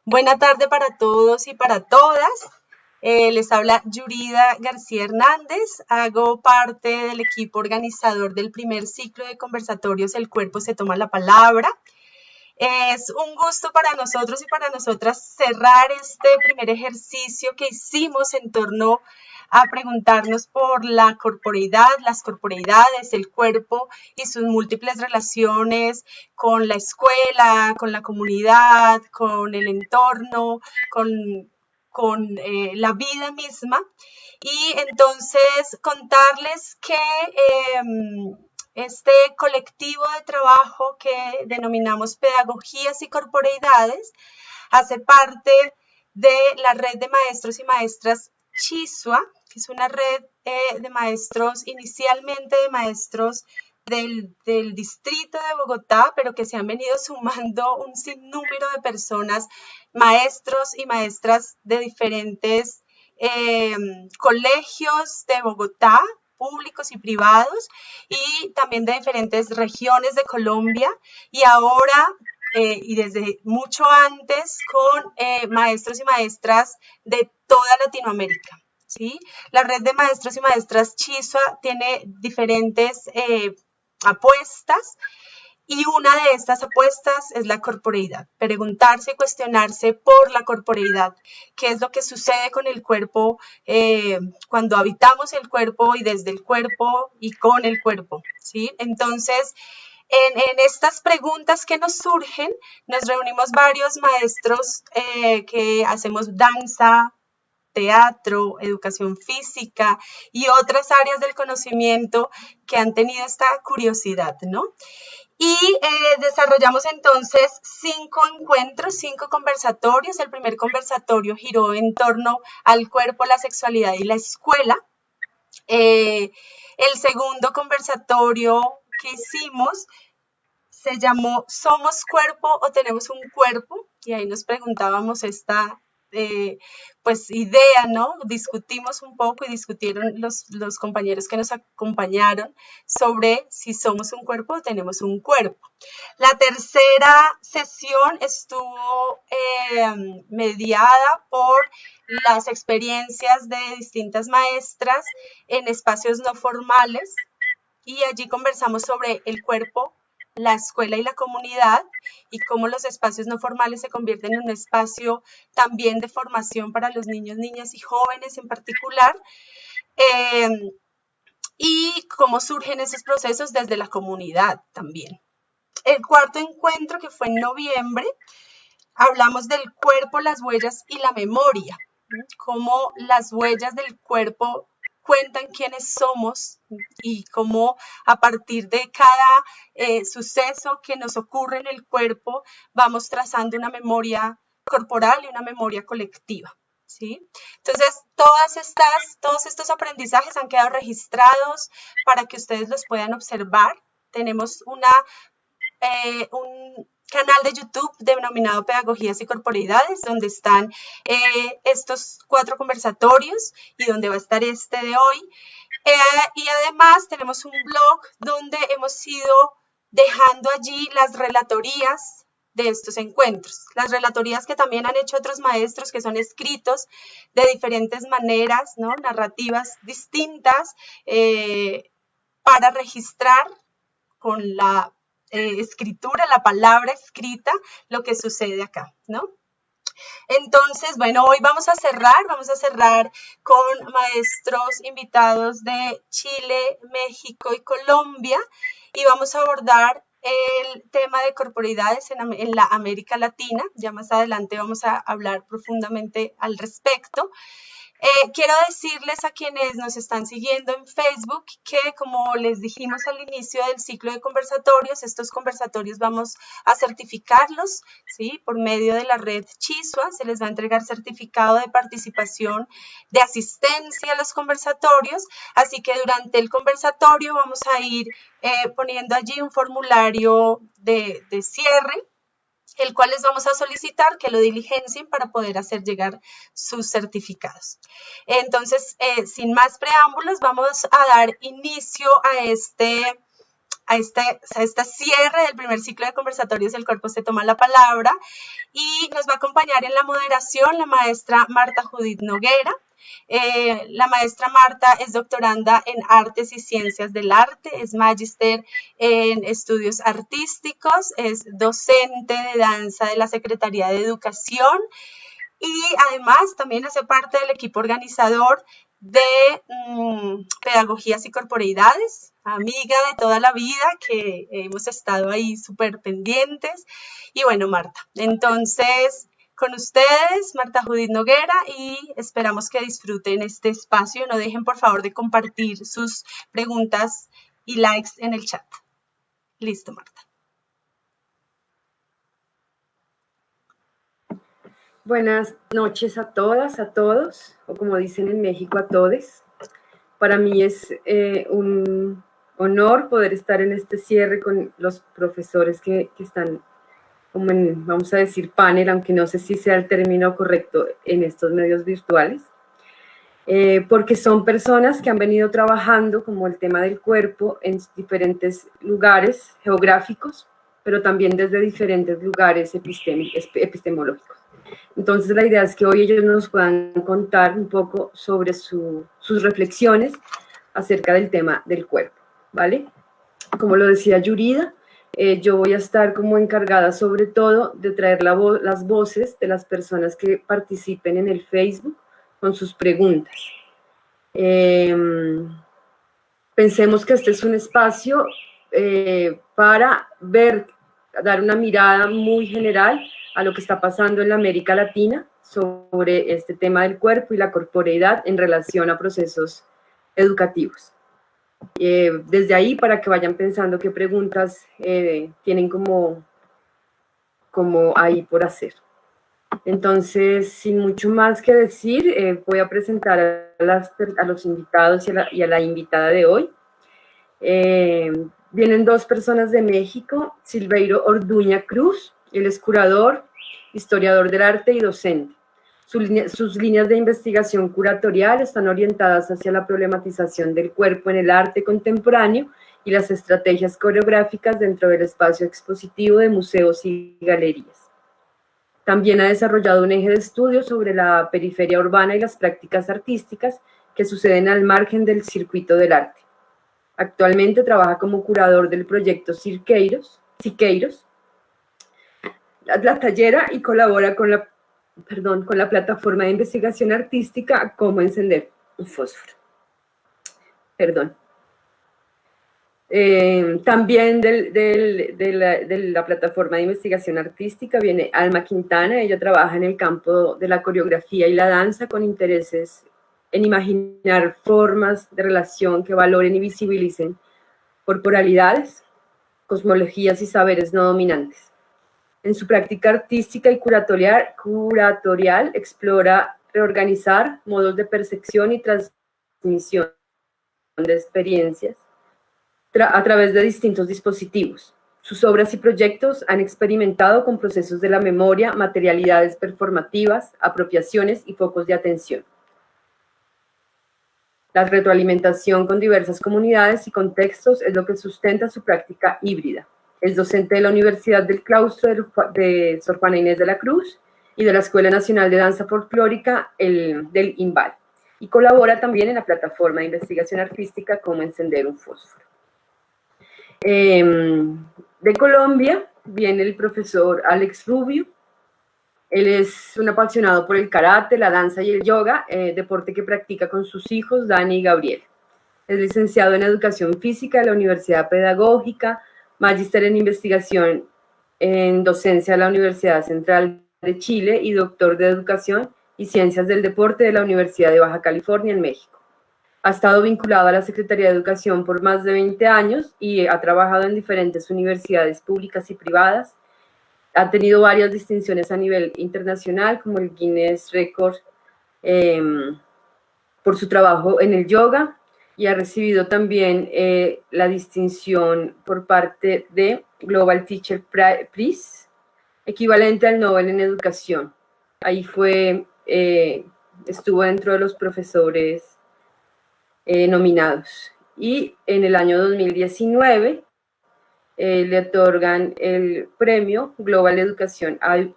Buena tarde para todos y para todas. Les habla Yurida García Hernández. Hago parte del equipo organizador del primer ciclo de conversatorios El Cuerpo se toma la palabra. Es un gusto para nosotros y para nosotras cerrar este primer ejercicio que hicimos en torno a preguntarnos por la corporeidad, las corporeidades, el cuerpo y sus múltiples relaciones con la escuela, con la comunidad, con el entorno, con la vida misma. Y entonces contarles que este colectivo de trabajo que denominamos Pedagogías y Corporeidades hace parte de la red de maestros y maestras Chisua, que es una red de maestros, inicialmente de maestros del distrito de Bogotá, pero que se han venido sumando un sinnúmero de personas, maestros y maestras de diferentes colegios de Bogotá, públicos y privados, y también de diferentes regiones de Colombia, y ahora y desde mucho antes con maestros y maestras de toda Latinoamérica. ¿Sí? La red de maestros y maestras Chisua tiene diferentes apuestas, y una de estas apuestas es la corporeidad. Preguntarse y cuestionarse por la corporeidad. ¿Qué es lo que sucede con el cuerpo cuando habitamos el cuerpo y desde el cuerpo y con el cuerpo? ¿Sí? Entonces, en estas preguntas que nos surgen, nos reunimos varios maestros que hacemos danza, teatro, educación física y otras áreas del conocimiento que han tenido esta curiosidad, ¿no? Y desarrollamos entonces 5 encuentros, 5 conversatorios. El primer conversatorio giró en torno al cuerpo, la sexualidad y la escuela. El segundo conversatorio que hicimos se llamó ¿Somos cuerpo o tenemos un cuerpo? Y ahí nos preguntábamos esta pues idea, ¿no? Discutimos un poco y discutieron los compañeros que nos acompañaron sobre si somos un cuerpo o tenemos un cuerpo. La tercera sesión estuvo mediada por las experiencias de distintas maestras en espacios no formales, y allí conversamos sobre el cuerpo, la escuela y la comunidad, y cómo los espacios no formales se convierten en un espacio también de formación para los niños, niñas y jóvenes en particular, y cómo surgen esos procesos desde la comunidad también. El cuarto encuentro, que fue en noviembre, hablamos del cuerpo, las huellas y la memoria, cómo las huellas del cuerpo cuentan quiénes somos y cómo a partir de cada suceso que nos ocurre en el cuerpo vamos trazando una memoria corporal y una memoria colectiva. ¿Sí? Entonces, todos estos aprendizajes han quedado registrados para que ustedes los puedan observar. Tenemos un canal de YouTube denominado Pedagogías y Corporeidades, donde están estos 4 conversatorios y donde va a estar este de hoy. Y además tenemos un blog donde hemos ido dejando allí las relatorías de estos encuentros. Las relatorías que también han hecho otros maestros, que son escritos de diferentes maneras, ¿no? Narrativas distintas para registrar con la escritura, la palabra escrita, lo que sucede acá, ¿no? Entonces, bueno, hoy vamos a cerrar con maestros invitados de Chile, México y Colombia, y vamos a abordar el tema de corporeidades en la América Latina. Ya más adelante vamos a hablar profundamente al respecto. Quiero decirles a quienes nos están siguiendo en Facebook que, como les dijimos al inicio del ciclo de conversatorios, estos conversatorios vamos a certificarlos, ¿sí? Por medio de la red Chisua se les va a entregar certificado de participación, de asistencia a los conversatorios, así que durante el conversatorio vamos a ir poniendo allí un formulario de cierre, el cual les vamos a solicitar que lo diligencien para poder hacer llegar sus certificados. Entonces, sin más preámbulos, vamos a dar inicio a a este cierre del primer ciclo de conversatorios El Cuerpo se toma la palabra, y nos va a acompañar en la moderación la maestra Marta Judith Noguera. La maestra Marta es doctoranda en Artes y Ciencias del Arte, es magíster en estudios artísticos, es docente de danza de la Secretaría de Educación y además también hace parte del equipo organizador de Pedagogías y Corporeidades, amiga de toda la vida, que hemos estado ahí súper pendientes. Y bueno, Marta, entonces con ustedes, Marta Judith Noguera, y esperamos que disfruten este espacio. No dejen, por favor, de compartir sus preguntas y likes en el chat. Listo, Marta. Buenas noches a todas, a todos, o como dicen en México, a todes. Para mí es un honor poder estar en este cierre con los profesores que están como en, vamos a decir, panel, aunque no sé si sea el término correcto en estos medios virtuales, porque son personas que han venido trabajando como el tema del cuerpo en diferentes lugares geográficos, pero también desde diferentes lugares epistemológicos. Entonces la idea es que hoy ellos nos puedan contar un poco sobre sus reflexiones acerca del tema del cuerpo, ¿vale? Como lo decía Yurida, yo voy a estar como encargada sobre todo de traer las voces de las personas que participen en el Facebook con sus preguntas. Pensemos que este es un espacio para dar una mirada muy general a lo que está pasando en la América Latina sobre este tema del cuerpo y la corporeidad en relación a procesos educativos. Desde ahí, para que vayan pensando qué preguntas tienen como ahí por hacer. Entonces, sin mucho más que decir, voy a presentar a los invitados y a la invitada de hoy. Vienen dos personas de México, Silveiro Orduña Cruz, él es curador, historiador del arte y docente. Sus líneas de investigación curatorial están orientadas hacia la problematización del cuerpo en el arte contemporáneo y las estrategias coreográficas dentro del espacio expositivo de museos y galerías. También ha desarrollado un eje de estudio sobre la periferia urbana y las prácticas artísticas que suceden al margen del circuito del arte. Actualmente trabaja como curador del proyecto Siqueiros, la tallera, y colabora con la plataforma de investigación artística Cómo encender un fósforo. También de la plataforma de investigación artística viene Alma Quintana. Ella trabaja en el campo de la coreografía y la danza con intereses en imaginar formas de relación que valoren y visibilicen corporalidades, cosmologías y saberes no dominantes. En su práctica artística y curatorial explora reorganizar modos de percepción y transmisión de experiencias a través de distintos dispositivos. Sus obras y proyectos han experimentado con procesos de la memoria, materialidades performativas, apropiaciones y focos de atención. La retroalimentación con diversas comunidades y contextos es lo que sustenta su práctica híbrida. Es docente de la Universidad del Claustro de Sor Juana Inés de la Cruz y de la Escuela Nacional de Danza Folclórica del INVAL, y colabora también en la plataforma de investigación artística Cómo encender un fósforo. De Colombia viene el profesor Alex Rubio. Él es un apasionado por el karate, la danza y el yoga, deporte que practica con sus hijos, Dani y Gabriel. Es licenciado en Educación Física de la Universidad Pedagógica, magíster en Investigación en Docencia de la Universidad Central de Chile y doctor de Educación y Ciencias del Deporte de la Universidad de Baja California en México. Ha estado vinculado a la Secretaría de Educación por más de 20 años y ha trabajado en diferentes universidades públicas y privadas. Ha tenido varias distinciones a nivel internacional, como el Guinness Record, por su trabajo en el yoga, y ha recibido también la distinción por parte de Global Teacher Prize, equivalente al Nobel en Educación. Ahí estuvo dentro de los profesores nominados. Y en el año 2019 le otorgan el premio Global Education Award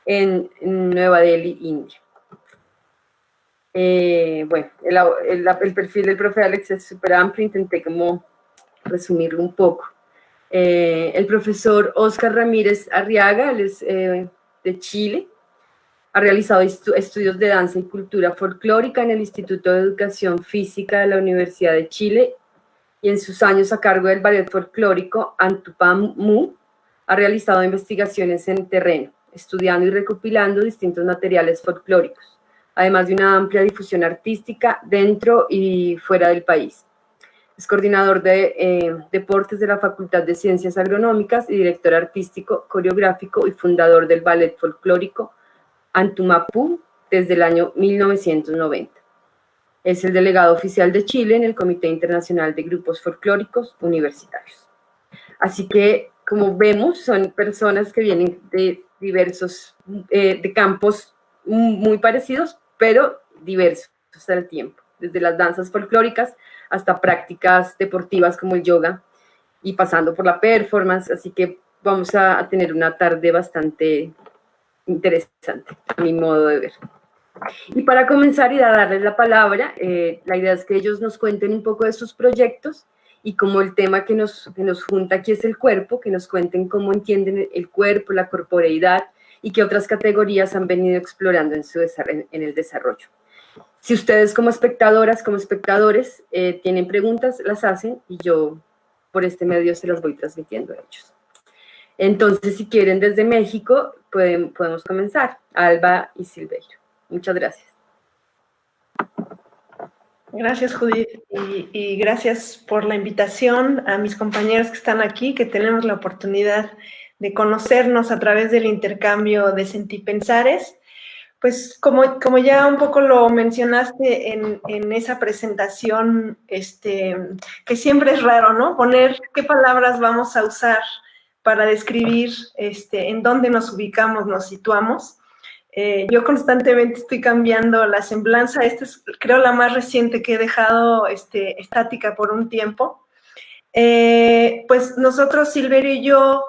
en Nueva Delhi, India. Bueno, el perfil del profe Alex es súper amplio, intenté como resumirlo un poco. El profesor Oscar Ramírez Arriaga, él es de Chile, ha realizado estudios de danza y cultura folclórica en el Instituto de Educación Física de la Universidad de Chile y en sus años a cargo del ballet folclórico Antupam-Mu ha realizado investigaciones en terreno, estudiando y recopilando distintos materiales folclóricos, además de una amplia difusión artística dentro y fuera del país. Es coordinador de deportes de la Facultad de Ciencias Agronómicas y director artístico, coreográfico y fundador del ballet folclórico Antumapu desde el año 1990. Es el delegado oficial de Chile en el Comité Internacional de Grupos Folclóricos Universitarios. Así que, como vemos, son personas que vienen de diversos, de campos muy parecidos, pero diversos al tiempo, desde las danzas folclóricas hasta prácticas deportivas como el yoga y pasando por la performance, así que vamos a tener una tarde bastante interesante, a mi modo de ver. Y para comenzar y darles la palabra, la idea es que ellos nos cuenten un poco de sus proyectos y como el tema que nos junta aquí es el cuerpo, que nos cuenten cómo entienden el cuerpo, la corporeidad y qué otras categorías han venido explorando en el desarrollo. Si ustedes como espectadoras, como espectadores, tienen preguntas, las hacen y yo por este medio se las voy transmitiendo a ellos. Entonces, si quieren desde México, podemos comenzar. Alba y Silverio. Muchas gracias. Gracias, Judith, y gracias por la invitación a mis compañeros que están aquí, que tenemos la oportunidad de conocernos a través del intercambio de sentipensares. Pues como ya un poco lo mencionaste en esa presentación, que siempre es raro, ¿no? Poner qué palabras vamos a usar para describir en dónde nos ubicamos, nos situamos. Yo constantemente estoy cambiando la semblanza. Esta es, creo, la más reciente que he dejado estática por un tiempo. Pues nosotros, Silverio y yo,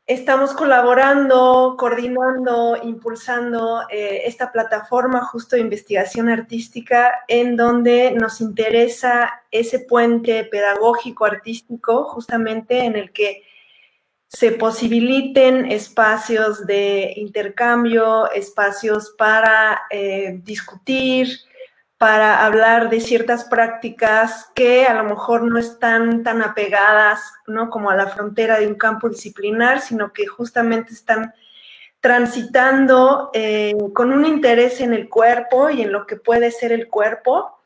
estamos colaborando, coordinando, impulsando esta plataforma justo de investigación artística en donde nos interesa ese puente pedagógico artístico justamente en el que se posibiliten espacios de intercambio, espacios para discutir, para hablar de ciertas prácticas que a lo mejor no están tan apegadas, ¿no?, como a la frontera de un campo disciplinar, sino que justamente están transitando con un interés en el cuerpo y en lo que puede ser el cuerpo,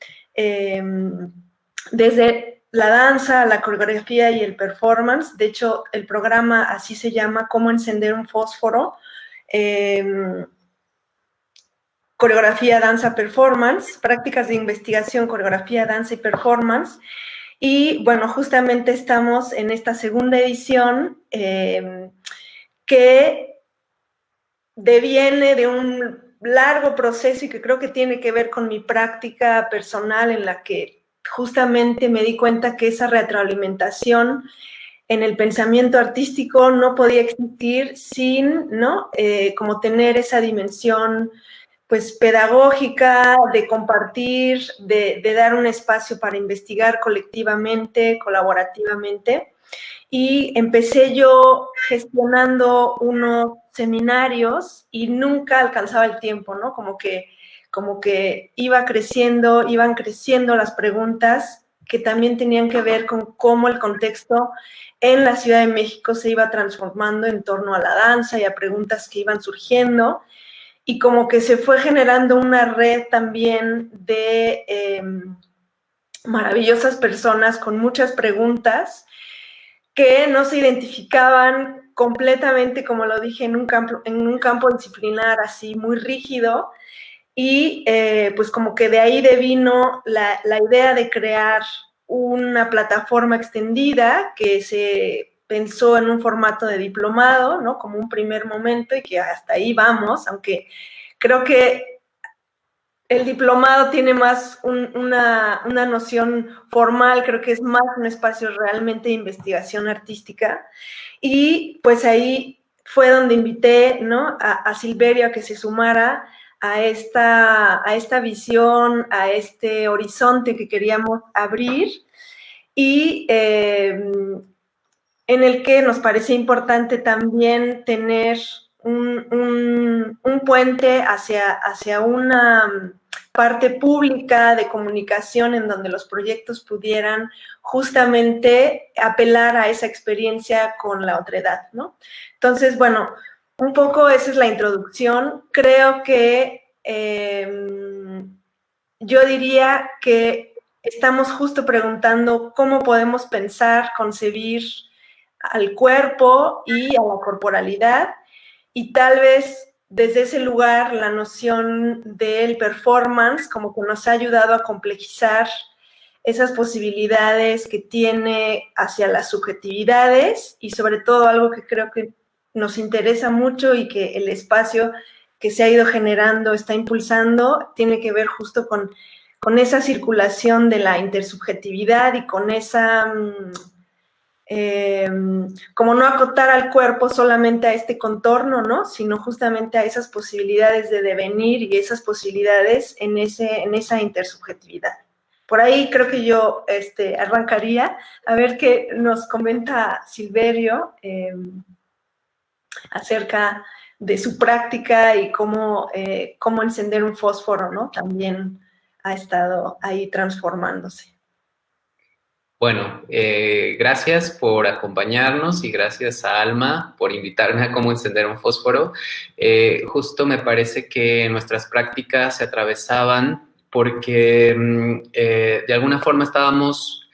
desde la danza, la coreografía y el performance. De hecho, el programa así se llama, Cómo encender un fósforo, coreografía, danza, performance, prácticas de investigación, coreografía, danza y performance. Y bueno, justamente estamos en esta segunda edición que deviene de un largo proceso y que creo que tiene que ver con mi práctica personal, en la que justamente me di cuenta que esa retroalimentación en el pensamiento artístico no podía existir sin, ¿no?, como tener esa dimensión pues pedagógica, de compartir, de dar un espacio para investigar colectivamente, colaborativamente. Y empecé yo gestionando unos seminarios y nunca alcanzaba el tiempo, ¿no? Como que iban creciendo las preguntas que también tenían que ver con cómo el contexto en la Ciudad de México se iba transformando en torno a la danza y a preguntas que iban surgiendo. Y como que se fue generando una red también de maravillosas personas con muchas preguntas que no se identificaban completamente, como lo dije, en un campo disciplinar así muy rígido. Y pues como que de ahí devino la idea de crear una plataforma extendida que se pensó en un formato de diplomado, ¿no?, como un primer momento, y que hasta ahí vamos, aunque creo que el diplomado tiene más una noción formal, creo que es más un espacio realmente de investigación artística. Y pues ahí fue donde invité, ¿no?, a Silverio a que se sumara a esta visión, a este horizonte que queríamos abrir y en el que nos parece importante también tener un puente hacia una parte pública de comunicación en donde los proyectos pudieran justamente apelar a esa experiencia con la otredad, ¿no? Entonces, bueno, un poco esa es la introducción. Creo que yo diría que estamos justo preguntando cómo podemos pensar, concebir al cuerpo y a la corporalidad, y tal vez desde ese lugar la noción del performance como que nos ha ayudado a complejizar esas posibilidades que tiene hacia las subjetividades y sobre todo algo que creo que nos interesa mucho y que el espacio que se ha ido generando está impulsando tiene que ver justo con esa circulación de la intersubjetividad y con esa como no acotar al cuerpo solamente a este contorno, ¿no?, sino justamente a esas posibilidades de devenir y esas posibilidades en esa intersubjetividad. Por ahí creo que yo arrancaría a ver qué nos comenta Silverio acerca de su práctica y cómo encender un fósforo, ¿no?, también ha estado ahí transformándose. Bueno, gracias por acompañarnos y gracias a Alma por invitarme a cómo encender un fósforo. Justo me parece que nuestras prácticas se atravesaban porque de alguna forma estábamos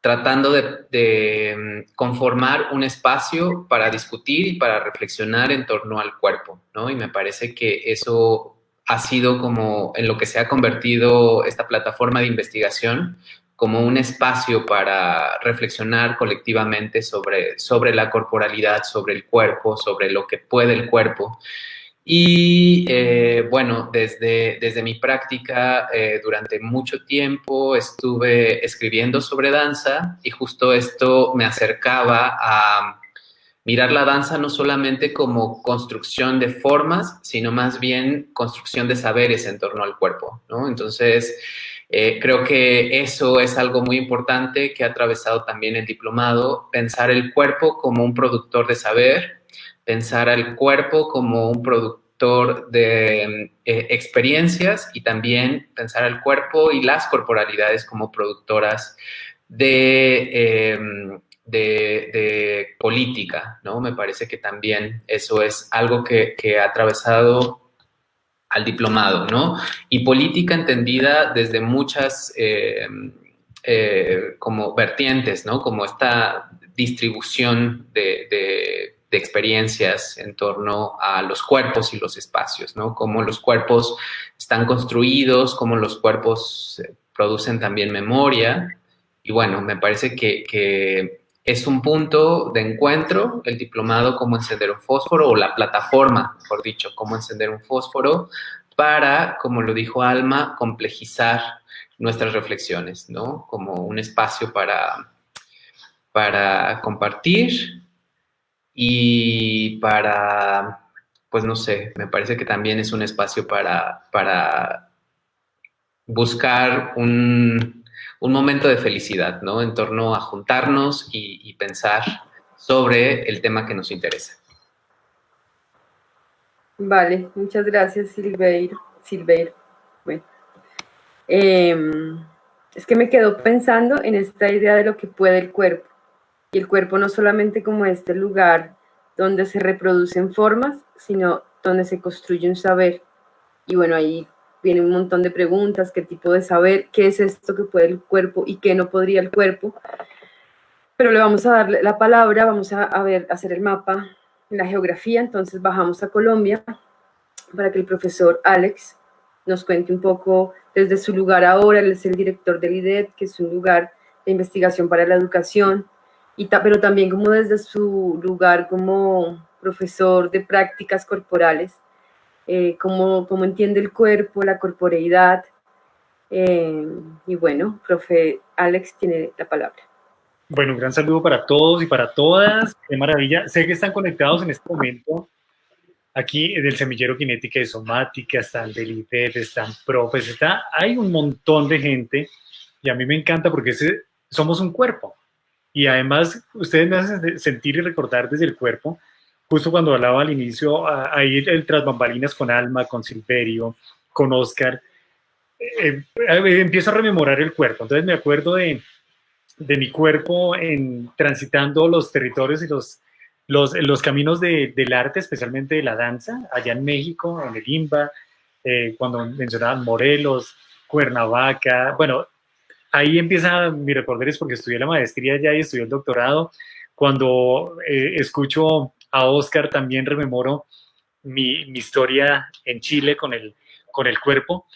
tratando de conformar un espacio para discutir y para reflexionar en torno al cuerpo, ¿no? Y me parece que eso ha sido como en lo que se ha convertido esta plataforma de investigación, como un espacio para reflexionar colectivamente sobre la corporalidad, sobre el cuerpo, sobre lo que puede el cuerpo. Y bueno, desde mi práctica durante mucho tiempo estuve escribiendo sobre danza y justo esto me acercaba a mirar la danza no solamente como construcción de formas, sino más bien construcción de saberes en torno al cuerpo, ¿no? Entonces, creo que eso es algo muy importante que ha atravesado también el diplomado, pensar el cuerpo como un productor de saber, pensar al cuerpo como un productor de experiencias y también pensar al cuerpo y las corporalidades como productoras de política, ¿no? Me parece que también eso es algo que ha atravesado al diplomado, ¿no? Y política entendida desde muchas como vertientes, ¿no? Como esta distribución de experiencias en torno a los cuerpos y los espacios, ¿no? Cómo los cuerpos están construidos, cómo los cuerpos producen también memoria. Y bueno, me parece que es un punto de encuentro, el diplomado Cómo encender un fósforo, o la plataforma, mejor dicho, Cómo encender un fósforo, para, como lo dijo Alma, complejizar nuestras reflexiones, ¿no? Como un espacio para compartir y para, pues no sé, me parece que también es un espacio para buscar un momento de felicidad, ¿no? En torno a juntarnos y pensar sobre el tema que nos interesa. Vale, muchas gracias, Silveiro. Bueno, es que me quedo pensando en esta idea de lo que puede el cuerpo. Y el cuerpo no solamente como este lugar donde se reproducen formas, sino donde se construye un saber. Y bueno, ahí viene un montón de preguntas, qué tipo de saber, qué es esto que puede el cuerpo y qué no podría el cuerpo. Pero le vamos a dar la palabra, vamos a hacer el mapa, la geografía. Entonces bajamos a Colombia para que el profesor Alex nos cuente un poco desde su lugar ahora. Él es el director del IDET, que es un lugar de investigación para la educación, pero también como desde su lugar como profesor de prácticas corporales, cómo entiende el cuerpo, la corporeidad. Y bueno, profe Alex tiene la palabra. Bueno, un gran saludo para todos y para todas. Qué maravilla. Sé que están conectados en este momento aquí del Semillero Kinética y Somática, están del IFEF, están profes, hay un montón de gente y a mí me encanta porque somos un cuerpo. Y además ustedes me hacen sentir y recordar desde el cuerpo, justo cuando hablaba al inicio, ahí el tras bambalinas con Alma, con Silverio, con Oscar, empiezo a rememorar el cuerpo. Entonces me acuerdo de mi cuerpo transitando los territorios y los caminos del arte, especialmente de la danza, allá en México, en el IMBA, cuando mencionaban Morelos, Cuernavaca. Bueno, ahí empieza mi recorderis porque estudié la maestría allá y estudié el doctorado. Cuando escucho a Oscar, también rememoro mi historia en Chile con el cuerpo.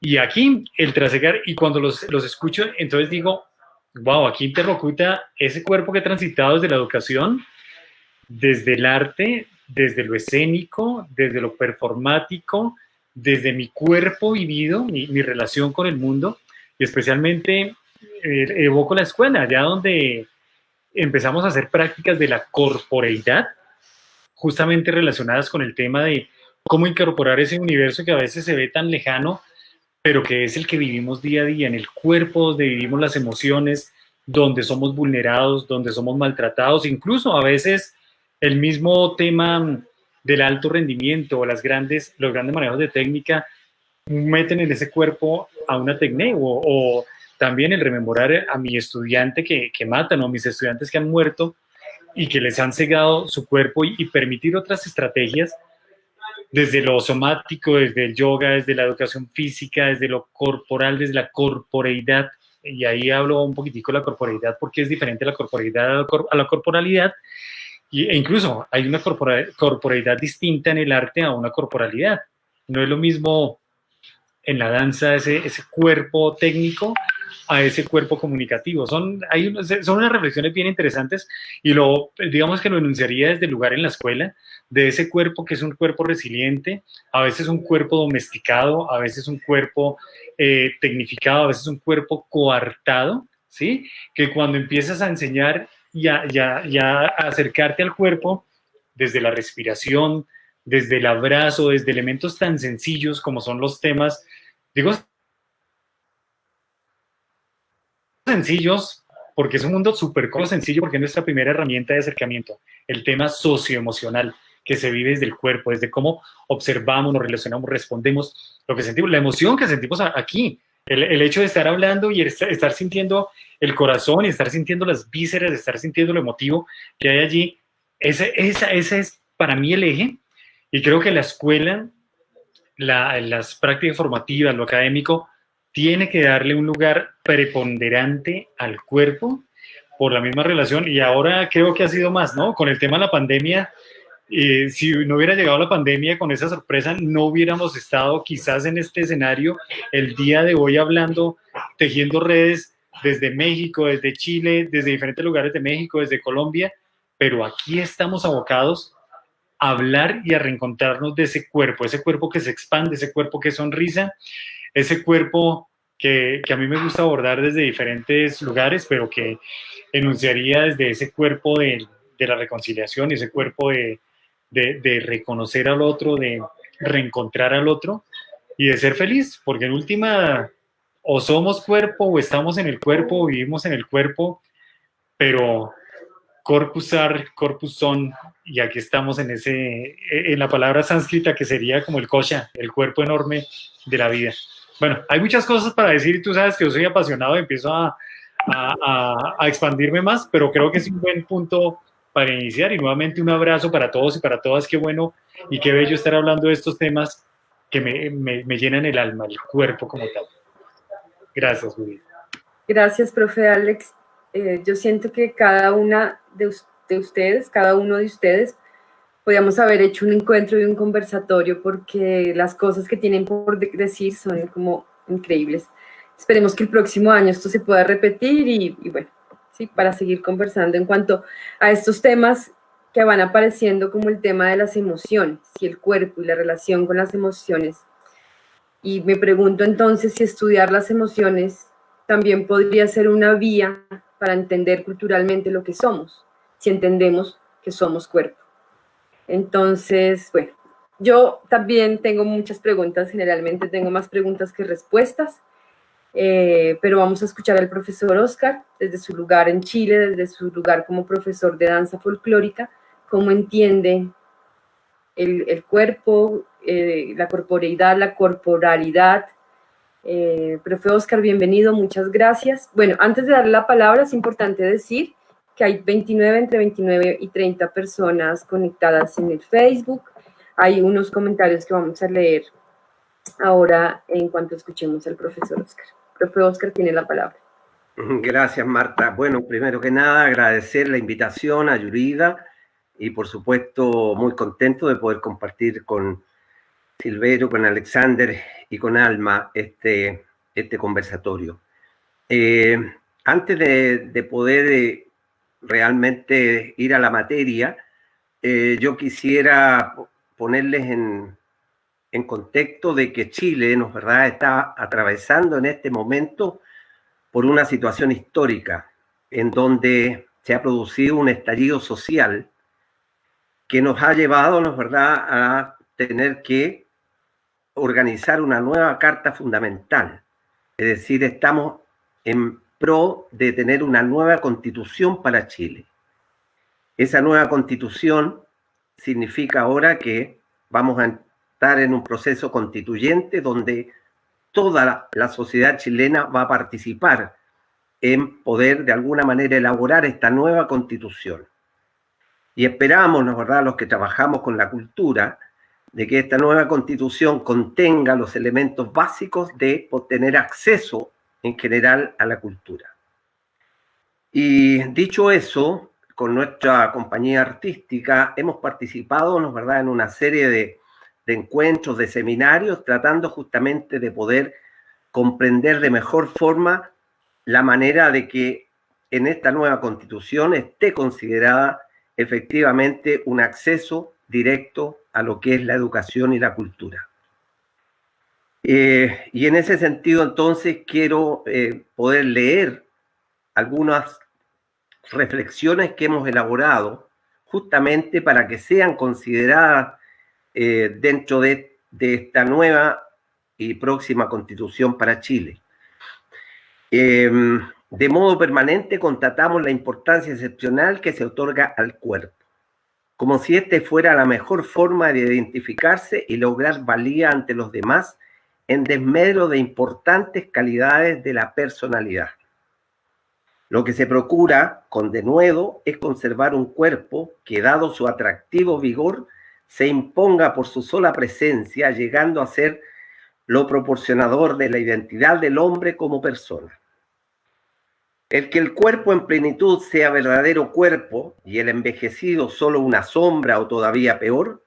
Y aquí, el trasegar, y cuando los escucho, entonces digo, wow, aquí interlocuta ese cuerpo que he transitado desde la educación, desde el arte, desde lo escénico, desde lo performático, desde mi cuerpo vivido, mi relación con el mundo, y especialmente evoco la escuela, allá donde empezamos a hacer prácticas de la corporeidad, justamente relacionadas con el tema de cómo incorporar ese universo que a veces se ve tan lejano, pero que es el que vivimos día a día, en el cuerpo donde vivimos las emociones, donde somos vulnerados, donde somos maltratados, incluso a veces el mismo tema del alto rendimiento o los grandes manejos de técnica meten en ese cuerpo a una tecné o también el rememorar a mi estudiante que matan o a mis estudiantes que han muerto y que les han cegado su cuerpo y permitir otras estrategias desde lo somático, desde el yoga, desde la educación física, desde lo corporal, desde la corporeidad. Y ahí hablo un poquitico de la corporeidad porque es diferente la corporeidad a la corporalidad. E incluso hay una corporeidad distinta en el arte a una corporalidad. No es lo mismo en la danza ese cuerpo técnico a ese cuerpo comunicativo. Son unas reflexiones bien interesantes y digamos que lo enunciaría desde el lugar en la escuela, de ese cuerpo que es un cuerpo resiliente, a veces un cuerpo domesticado, a veces un cuerpo tecnificado, a veces un cuerpo coartado, ¿sí? Que cuando empiezas a enseñar ya a acercarte al cuerpo desde la respiración, desde el abrazo, desde elementos tan sencillos como son los temas, digo sencillos, porque es un mundo súper sencillo, porque es nuestra primera herramienta de acercamiento, el tema socioemocional que se vive desde el cuerpo, desde cómo observamos, nos relacionamos, respondemos, lo que sentimos, la emoción que sentimos aquí, el hecho de estar hablando y estar sintiendo el corazón y estar sintiendo las vísceras, estar sintiendo lo emotivo que hay allí, ese es para mí el eje, y creo que la escuela, las prácticas formativas, lo académico, tiene que darle un lugar preponderante al cuerpo por la misma relación, y ahora creo que ha sido más, ¿no? Con el tema de la pandemia, si no hubiera llegado la pandemia con esa sorpresa, no hubiéramos estado quizás en este escenario el día de hoy hablando, tejiendo redes desde México, desde Chile, desde diferentes lugares de México, desde Colombia, pero aquí estamos abocados a hablar y a reencontrarnos de ese cuerpo que se expande, ese cuerpo que sonrisa, ese cuerpo que a mí me gusta abordar desde diferentes lugares, pero que enunciaría desde ese cuerpo de la reconciliación, ese cuerpo de reconocer al otro, de reencontrar al otro y de ser feliz, porque en última o somos cuerpo o estamos en el cuerpo o vivimos en el cuerpo, pero corpus ar, corpus son, y aquí estamos en la palabra sánscrita que sería como el kosha, el cuerpo enorme de la vida. Bueno, hay muchas cosas para decir y tú sabes que yo soy apasionado y empiezo a expandirme más, pero creo que es un buen punto para iniciar y nuevamente un abrazo para todos y para todas. Qué bueno y qué bello estar hablando de estos temas que me llenan el alma, el cuerpo como tal. Gracias, Judith. Gracias, profe Alex. Yo siento que cada una de ustedes, cada uno de ustedes, podíamos haber hecho un encuentro y un conversatorio porque las cosas que tienen por decir son como increíbles. Esperemos que el próximo año esto se pueda repetir y bueno, sí, para seguir conversando en cuanto a estos temas que van apareciendo como el tema de las emociones y el cuerpo y la relación con las emociones. Y me pregunto entonces si estudiar las emociones también podría ser una vía para entender culturalmente lo que somos, si entendemos que somos cuerpo. Entonces, bueno, yo también tengo muchas preguntas, generalmente tengo más preguntas que respuestas, pero vamos a escuchar al profesor Óscar desde su lugar en Chile, desde su lugar como profesor de danza folclórica, cómo entiende el cuerpo, la corporeidad, la corporalidad. Profe Óscar, bienvenido, muchas gracias. Bueno, antes de darle la palabra, es importante decir que hay entre 29 y 30 personas conectadas en el Facebook. Hay unos comentarios que vamos a leer ahora en cuanto escuchemos al profesor Óscar. Profe Óscar tiene la palabra. Gracias, Marta. Bueno, primero que nada, agradecer la invitación a Yurida y, por supuesto, muy contento de poder compartir con Silverio, con Alexander y con Alma este conversatorio. Antes de poder realmente ir a la materia, yo quisiera ponerles en contexto de que Chile, ¿verdad?, está atravesando en este momento por una situación histórica en donde se ha producido un estallido social que nos ha llevado, ¿verdad?, a tener que organizar una nueva carta fundamental. Es decir, estamos en pro de tener una nueva constitución para Chile. Esa nueva constitución significa ahora que vamos a estar en un proceso constituyente donde toda la sociedad chilena va a participar en poder de alguna manera elaborar esta nueva constitución. Y esperamos, ¿no, verdad?, los que trabajamos con la cultura, de que esta nueva constitución contenga los elementos básicos de tener acceso en general a la cultura. Y dicho eso, con nuestra compañía artística hemos participado, ¿no, verdad?, en una serie de encuentros, de seminarios, tratando justamente de poder comprender de mejor forma la manera de que en esta nueva constitución esté considerada efectivamente un acceso directo a lo que es la educación y la cultura. Y en ese sentido, entonces, quiero poder leer algunas reflexiones que hemos elaborado justamente para que sean consideradas dentro de esta nueva y próxima constitución para Chile. De modo permanente constatamos la importancia excepcional que se otorga al cuerpo, como si este fuera la mejor forma de identificarse y lograr valía ante los demás en desmedro de importantes calidades de la personalidad. Lo que se procura con denuedo es conservar un cuerpo que, dado su atractivo vigor, se imponga por su sola presencia, llegando a ser lo proporcionador de la identidad del hombre como persona. El que el cuerpo en plenitud sea verdadero cuerpo y el envejecido solo una sombra o todavía peor,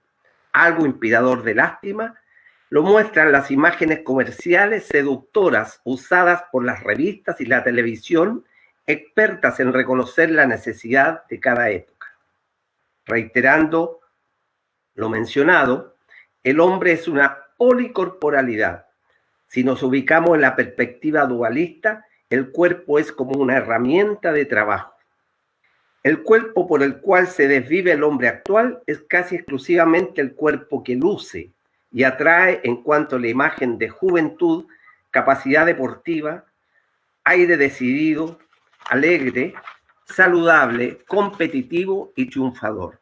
algo inspirador de lástima, lo muestran las imágenes comerciales seductoras usadas por las revistas y la televisión, expertas en reconocer la necesidad de cada época. Reiterando lo mencionado, el hombre es una policorporalidad. Si nos ubicamos en la perspectiva dualista, el cuerpo es como una herramienta de trabajo. El cuerpo por el cual se desvive el hombre actual es casi exclusivamente el cuerpo que luce y atrae en cuanto a la imagen de juventud, capacidad deportiva, aire decidido, alegre, saludable, competitivo y triunfador.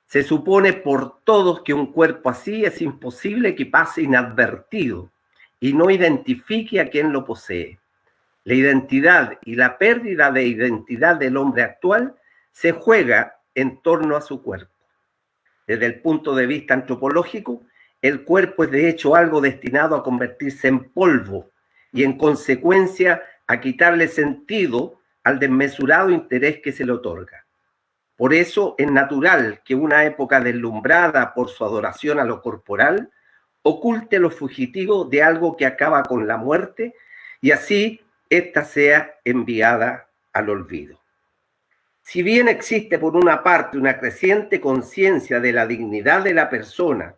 Se supone por todos que un cuerpo así es imposible que pase inadvertido y no identifique a quien lo posee. La identidad y la pérdida de identidad del hombre actual se juega en torno a su cuerpo. Desde el punto de vista antropológico, el cuerpo es de hecho algo destinado a convertirse en polvo y en consecuencia a quitarle sentido al desmesurado interés que se le otorga. Por eso es natural que una época deslumbrada por su adoración a lo corporal oculte lo fugitivo de algo que acaba con la muerte y así ésta sea enviada al olvido. Si bien existe por una parte una creciente conciencia de la dignidad de la persona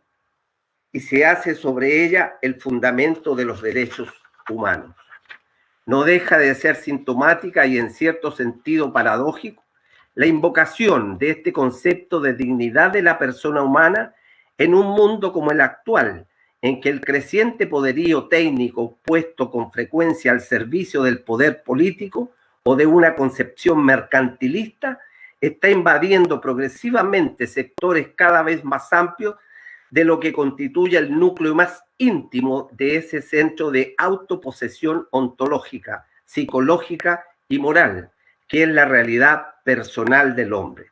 y se hace sobre ella el fundamento de los derechos humanos, no deja de ser sintomática y en cierto sentido paradójico la invocación de este concepto de dignidad de la persona humana en un mundo como el actual, en que el creciente poderío técnico puesto con frecuencia al servicio del poder político o de una concepción mercantilista está invadiendo progresivamente sectores cada vez más amplios de lo que constituye el núcleo más íntimo de ese centro de autoposesión ontológica, psicológica y moral, que es la realidad personal del hombre.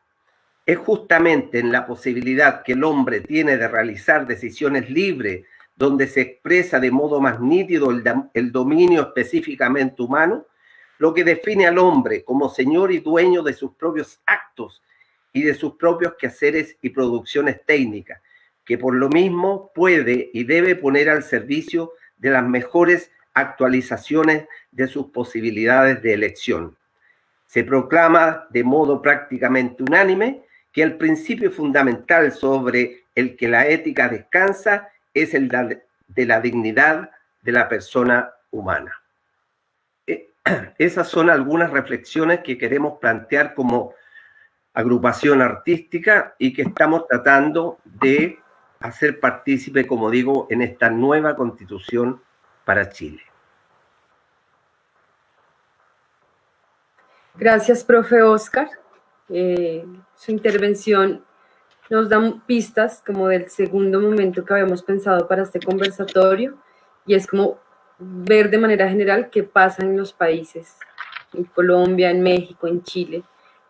Es justamente en la posibilidad que el hombre tiene de realizar decisiones libres, donde se expresa de modo más nítido el dominio específicamente humano, lo que define al hombre como señor y dueño de sus propios actos y de sus propios quehaceres y producciones técnicas, que por lo mismo puede y debe poner al servicio de las mejores actualizaciones de sus posibilidades de elección. Se proclama de modo prácticamente unánime que el principio fundamental sobre el que la ética descansa es el de la dignidad de la persona humana. Esas son algunas reflexiones que queremos plantear como agrupación artística y que estamos tratando de hacer partícipe, como digo, en esta nueva constitución para Chile. Gracias, profe Oscar. Su intervención nos da pistas como del segundo momento que habíamos pensado para este conversatorio, y es como ver de manera general qué pasa en los países, en Colombia, en México, en Chile,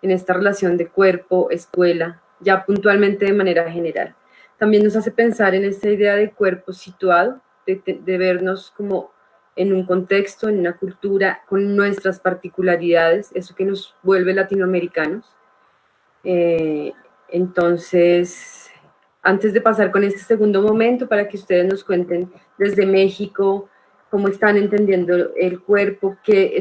en esta relación de cuerpo, escuela, ya puntualmente de manera general. También nos hace pensar en esta idea de cuerpo situado, de vernos como en un contexto, en una cultura, con nuestras particularidades, eso que nos vuelve latinoamericanos. Entonces, antes de pasar con este segundo momento, para que ustedes nos cuenten desde México cómo están entendiendo el cuerpo, qué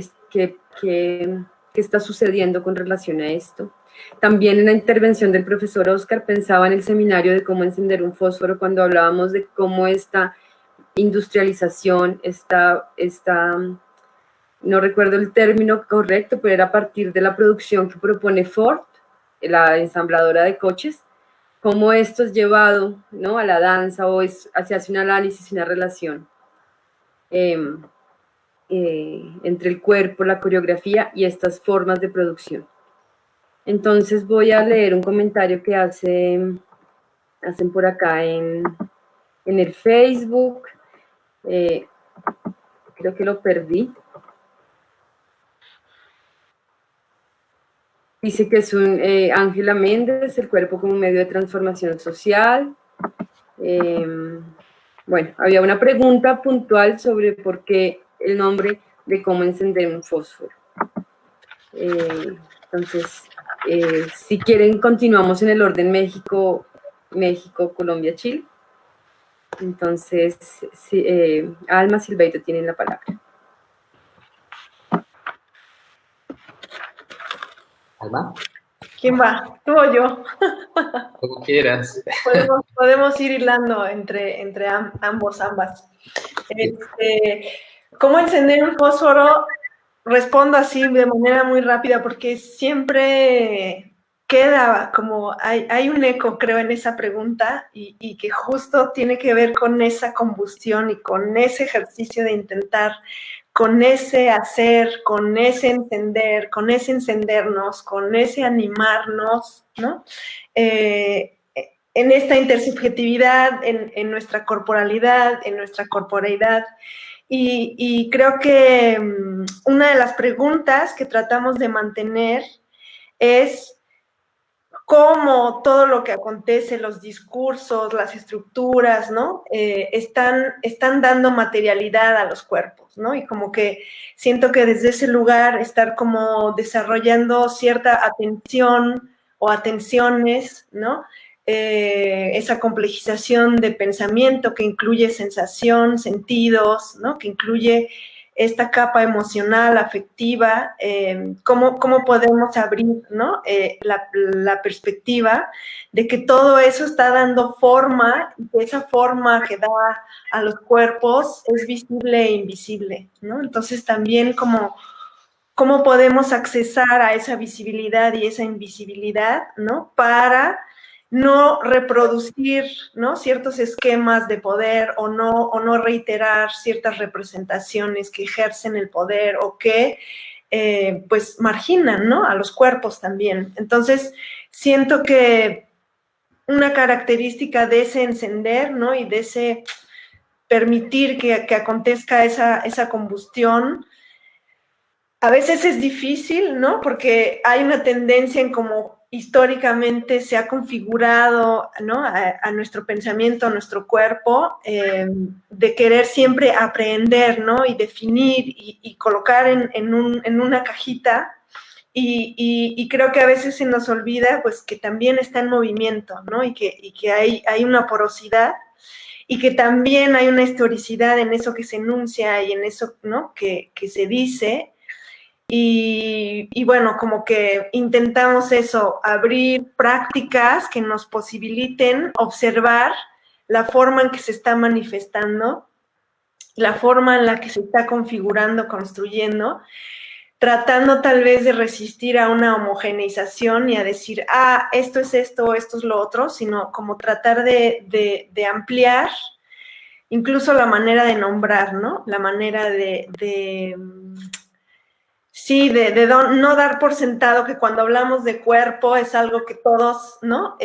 está sucediendo con relación a esto. También en la intervención del profesor Oscar pensaba en el seminario de cómo encender un fósforo, cuando hablábamos de cómo esta industrialización, no recuerdo el término correcto, pero era a partir de la producción que propone Ford, la ensambladora de coches, cómo esto es llevado, ¿no?, a la danza, o se hace un análisis y una relación entre el cuerpo, la coreografía y estas formas de producción. Entonces voy a leer un comentario que hacen por acá en el Facebook. Creo que lo perdí. Dice que es Ángela Méndez, el cuerpo como medio de transformación social. Bueno, había una pregunta puntual sobre por qué el nombre de cómo encender un fósforo. Entonces, si quieren, continuamos en el orden México, Colombia, Chile. Entonces, Alma, Silveito tienen la palabra. ¿Alma? ¿Quién va? ¿Tú o yo? Como quieras. Podemos ir hilando entre ambas. ¿Cómo encender un fósforo? Respondo así de manera muy rápida porque siempre queda como, hay un eco, creo, en esa pregunta y que justo tiene que ver con esa combustión y con ese ejercicio de intentar, con ese hacer, con ese entender, con ese encendernos, con ese animarnos, ¿no? En esta intersubjetividad, en nuestra corporalidad, en nuestra corporeidad. Y creo que una de las preguntas que tratamos de mantener es cómo todo lo que acontece, los discursos, las estructuras, ¿no? Están dando materialidad a los cuerpos, ¿no? Y como que siento que desde ese lugar estar como desarrollando cierta atención o atenciones, ¿no? Esa complejización de pensamiento que incluye sensación, sentidos, ¿no? Que incluye esta capa emocional, afectiva, cómo podemos abrir, ¿no? La perspectiva de que todo eso está dando forma, y que esa forma que da a los cuerpos es visible e invisible, ¿no? Entonces también cómo podemos accesar a esa visibilidad y esa invisibilidad, ¿no? Para no reproducir, ¿no? Ciertos esquemas de poder o no reiterar ciertas representaciones que ejercen el poder o que pues marginan, ¿no? A los cuerpos también. Entonces, siento que una característica de ese encender, ¿no? Y de ese permitir que acontezca esa combustión, a veces es difícil, ¿no? Porque hay una tendencia en cómo históricamente se ha configurado, ¿no? A nuestro pensamiento, a nuestro cuerpo, de querer siempre aprehender, ¿no? Y definir y colocar en una cajita. Y creo que a veces se nos olvida, pues, que también está en movimiento, ¿no? Y que hay una porosidad y que también hay una historicidad en eso que se enuncia y en eso, ¿no? que se dice. Y bueno, como que intentamos eso, abrir prácticas que nos posibiliten observar la forma en que se está manifestando, la forma en la que se está configurando, construyendo, tratando tal vez de resistir a una homogeneización y a decir, esto es lo otro, sino como tratar de ampliar incluso la manera de nombrar, ¿no? La manera sí, no dar por sentado que cuando hablamos de cuerpo es algo que todos, ¿no?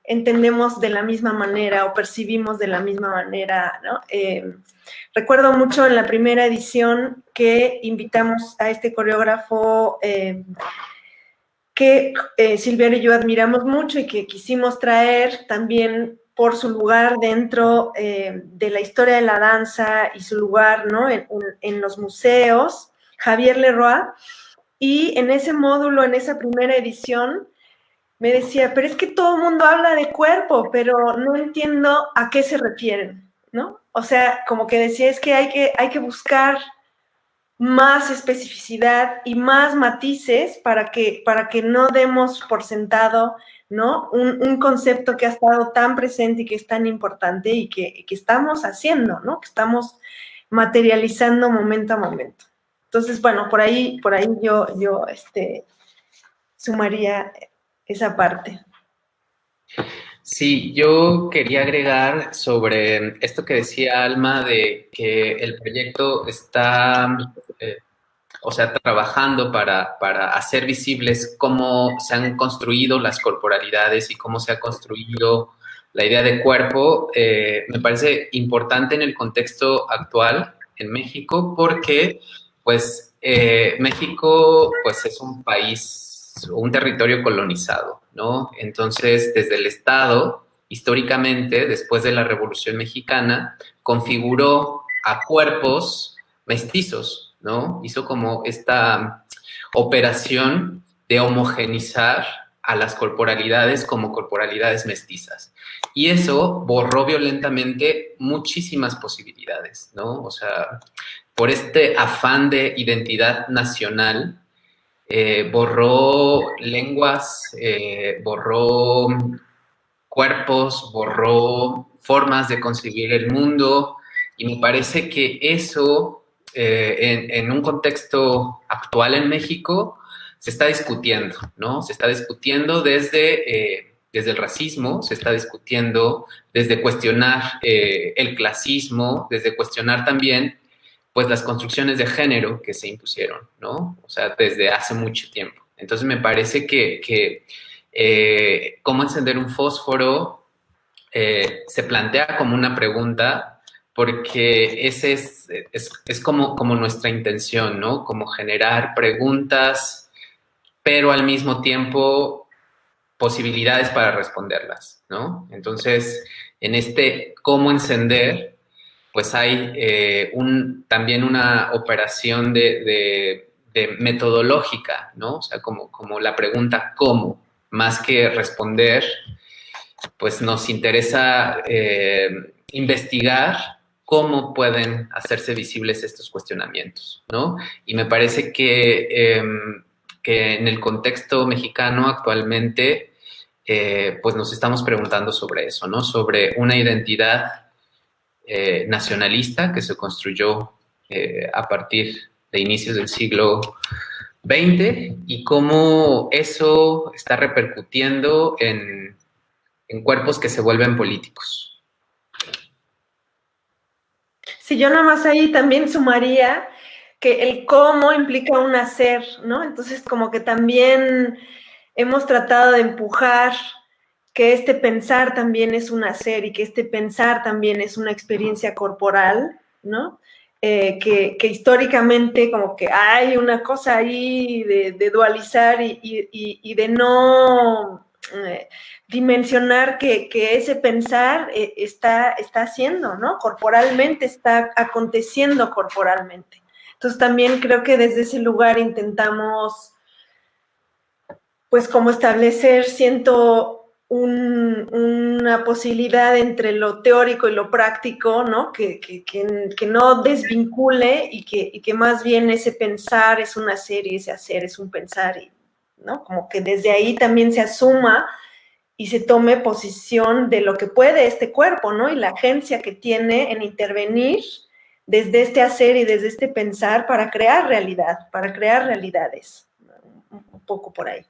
Entendemos de la misma manera o percibimos de la misma manera, ¿no? Recuerdo mucho en la primera edición que invitamos a este coreógrafo que Silviera y yo admiramos mucho y que quisimos traer también por su lugar dentro de la historia de la danza y su lugar, ¿no? en los museos, Javier Leroy, y en ese módulo, en esa primera edición, me decía, pero es que todo el mundo habla de cuerpo, pero no entiendo a qué se refieren, ¿no? O sea, como que decía, es que hay que buscar más especificidad y más matices para que no demos por sentado, ¿no? Un concepto que ha estado tan presente y que es tan importante y que estamos haciendo, ¿no? Que estamos materializando momento a momento. Entonces, bueno, por ahí yo sumaría esa parte. Sí, yo quería agregar sobre esto que decía Alma de que el proyecto está, trabajando para hacer visibles cómo se han construido las corporalidades y cómo se ha construido la idea de cuerpo. Me parece importante en el contexto actual en México porque, pues, México, pues, es un país, un territorio colonizado, ¿no? Entonces, desde el Estado, históricamente, después de la Revolución Mexicana, configuró a cuerpos mestizos, ¿no? Hizo como esta operación de homogenizar a las corporalidades como corporalidades mestizas. Y eso borró violentamente muchísimas posibilidades, ¿no? O sea, por este afán de identidad nacional, borró lenguas, borró cuerpos, borró formas de concebir el mundo, y me parece que eso, en un contexto actual en México, se está discutiendo, ¿no? Se está discutiendo desde el racismo, se está discutiendo desde cuestionar el clasismo, desde cuestionar también pues las construcciones de género que se impusieron, ¿no? O sea, desde hace mucho tiempo. Entonces me parece que cómo encender un fósforo se plantea como una pregunta, porque ese es como nuestra intención, ¿no? Como generar preguntas, pero al mismo tiempo posibilidades para responderlas, ¿no? Entonces, en este cómo encender, pues hay también una operación de metodológica, ¿no? O sea, como la pregunta ¿cómo? Más que responder, pues nos interesa investigar cómo pueden hacerse visibles estos cuestionamientos, ¿no? Y me parece que en el contexto mexicano actualmente, pues nos estamos preguntando sobre eso, ¿no? Sobre una identidad nacionalista que se construyó a partir de inicios del siglo XX y cómo eso está repercutiendo en cuerpos que se vuelven políticos. Sí, yo nada más ahí también sumaría que el cómo implica un hacer, ¿no? Entonces, como que también hemos tratado de empujar que este pensar también es un hacer y que este pensar también es una experiencia corporal, ¿no? Que históricamente como que hay una cosa ahí de dualizar y de no dimensionar que ese pensar está haciendo, ¿no? Corporalmente, está aconteciendo corporalmente. Entonces también creo que desde ese lugar intentamos, pues como establecer, siento, una posibilidad entre lo teórico y lo práctico, ¿no? Que no desvincule y que más bien ese pensar es un hacer y ese hacer es un pensar, ¿no? Como que desde ahí también se asuma y se tome posición de lo que puede este cuerpo, ¿no? Y la agencia que tiene en intervenir desde este hacer y desde este pensar para crear realidad, para crear realidades. Un poco por ahí.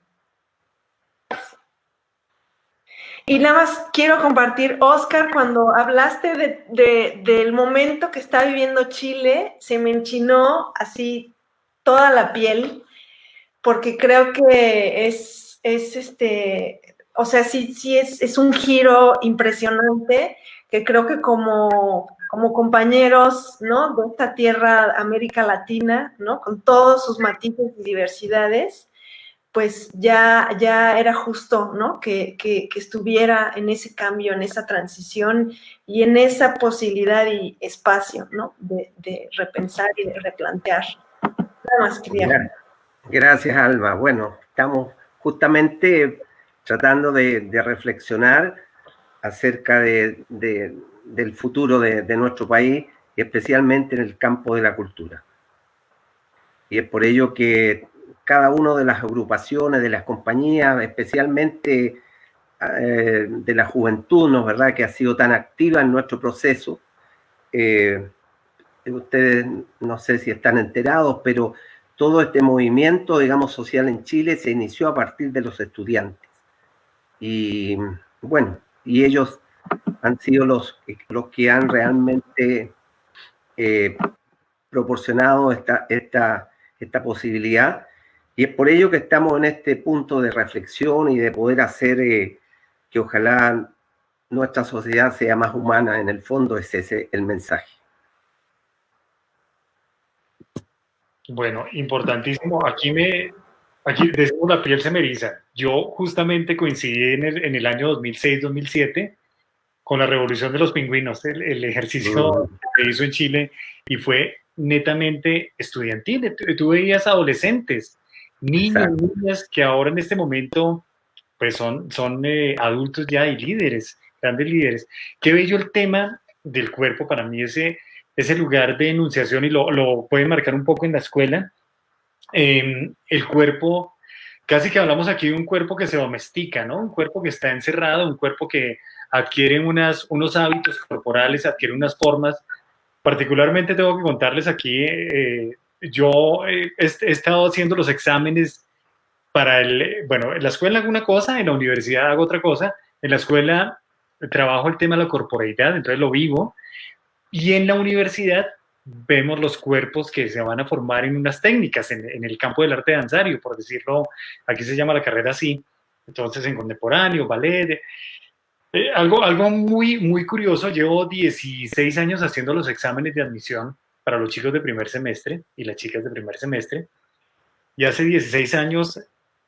Y nada más quiero compartir, Oscar, cuando hablaste del momento que está viviendo Chile, se me enchinó así toda la piel, porque creo que o sea, sí es un giro impresionante, que creo que como compañeros, ¿no? De esta tierra, América Latina, ¿no? Con todos sus matices y diversidades, pues ya era justo, ¿no? Que estuviera en ese cambio, en esa transición y en esa posibilidad y espacio, ¿no? De repensar y de replantear. Nada más quería. Gracias, Alma. Bueno, estamos justamente tratando de reflexionar acerca del futuro de nuestro país y especialmente en el campo de la cultura. Y es por ello que cada una de las agrupaciones, de las compañías, especialmente de la juventud, ¿no es verdad?, que ha sido tan activa en nuestro proceso. Ustedes no sé si están enterados, pero todo este movimiento, digamos, social en Chile se inició a partir de los estudiantes. Y bueno, y ellos han sido los que han realmente proporcionado esta posibilidad. Y es por ello que estamos en este punto de reflexión y de poder hacer que ojalá nuestra sociedad sea más humana. En el fondo es ese el mensaje. Bueno, importantísimo. Aquí decimos la piel se me eriza. Yo justamente coincidí en el año 2006-2007 con la revolución de los pingüinos, el ejercicio que hizo en Chile, y fue netamente estudiantil. Tú veías adolescentes, niños, niñas que ahora en este momento pues son adultos ya y líderes, grandes líderes. Qué bello el tema del cuerpo para mí, ese lugar de enunciación, y lo pueden marcar un poco en la escuela. El cuerpo, casi que hablamos aquí de un cuerpo que se domestica, ¿no? Un cuerpo que está encerrado, un cuerpo que adquiere unos hábitos corporales, adquiere unas formas. Particularmente tengo que contarles aquí, yo he estado haciendo los exámenes para bueno, en la escuela hago una cosa, en la universidad hago otra cosa. En la escuela trabajo el tema de la corporeidad, entonces lo vivo, y en la universidad vemos los cuerpos que se van a formar en unas técnicas, en el campo del arte danzario, por decirlo, aquí se llama la carrera así, entonces en contemporáneo, ballet, algo muy, muy curioso. Llevo 16 años haciendo los exámenes de admisión para los chicos de primer semestre y las chicas de primer semestre, y hace 16 años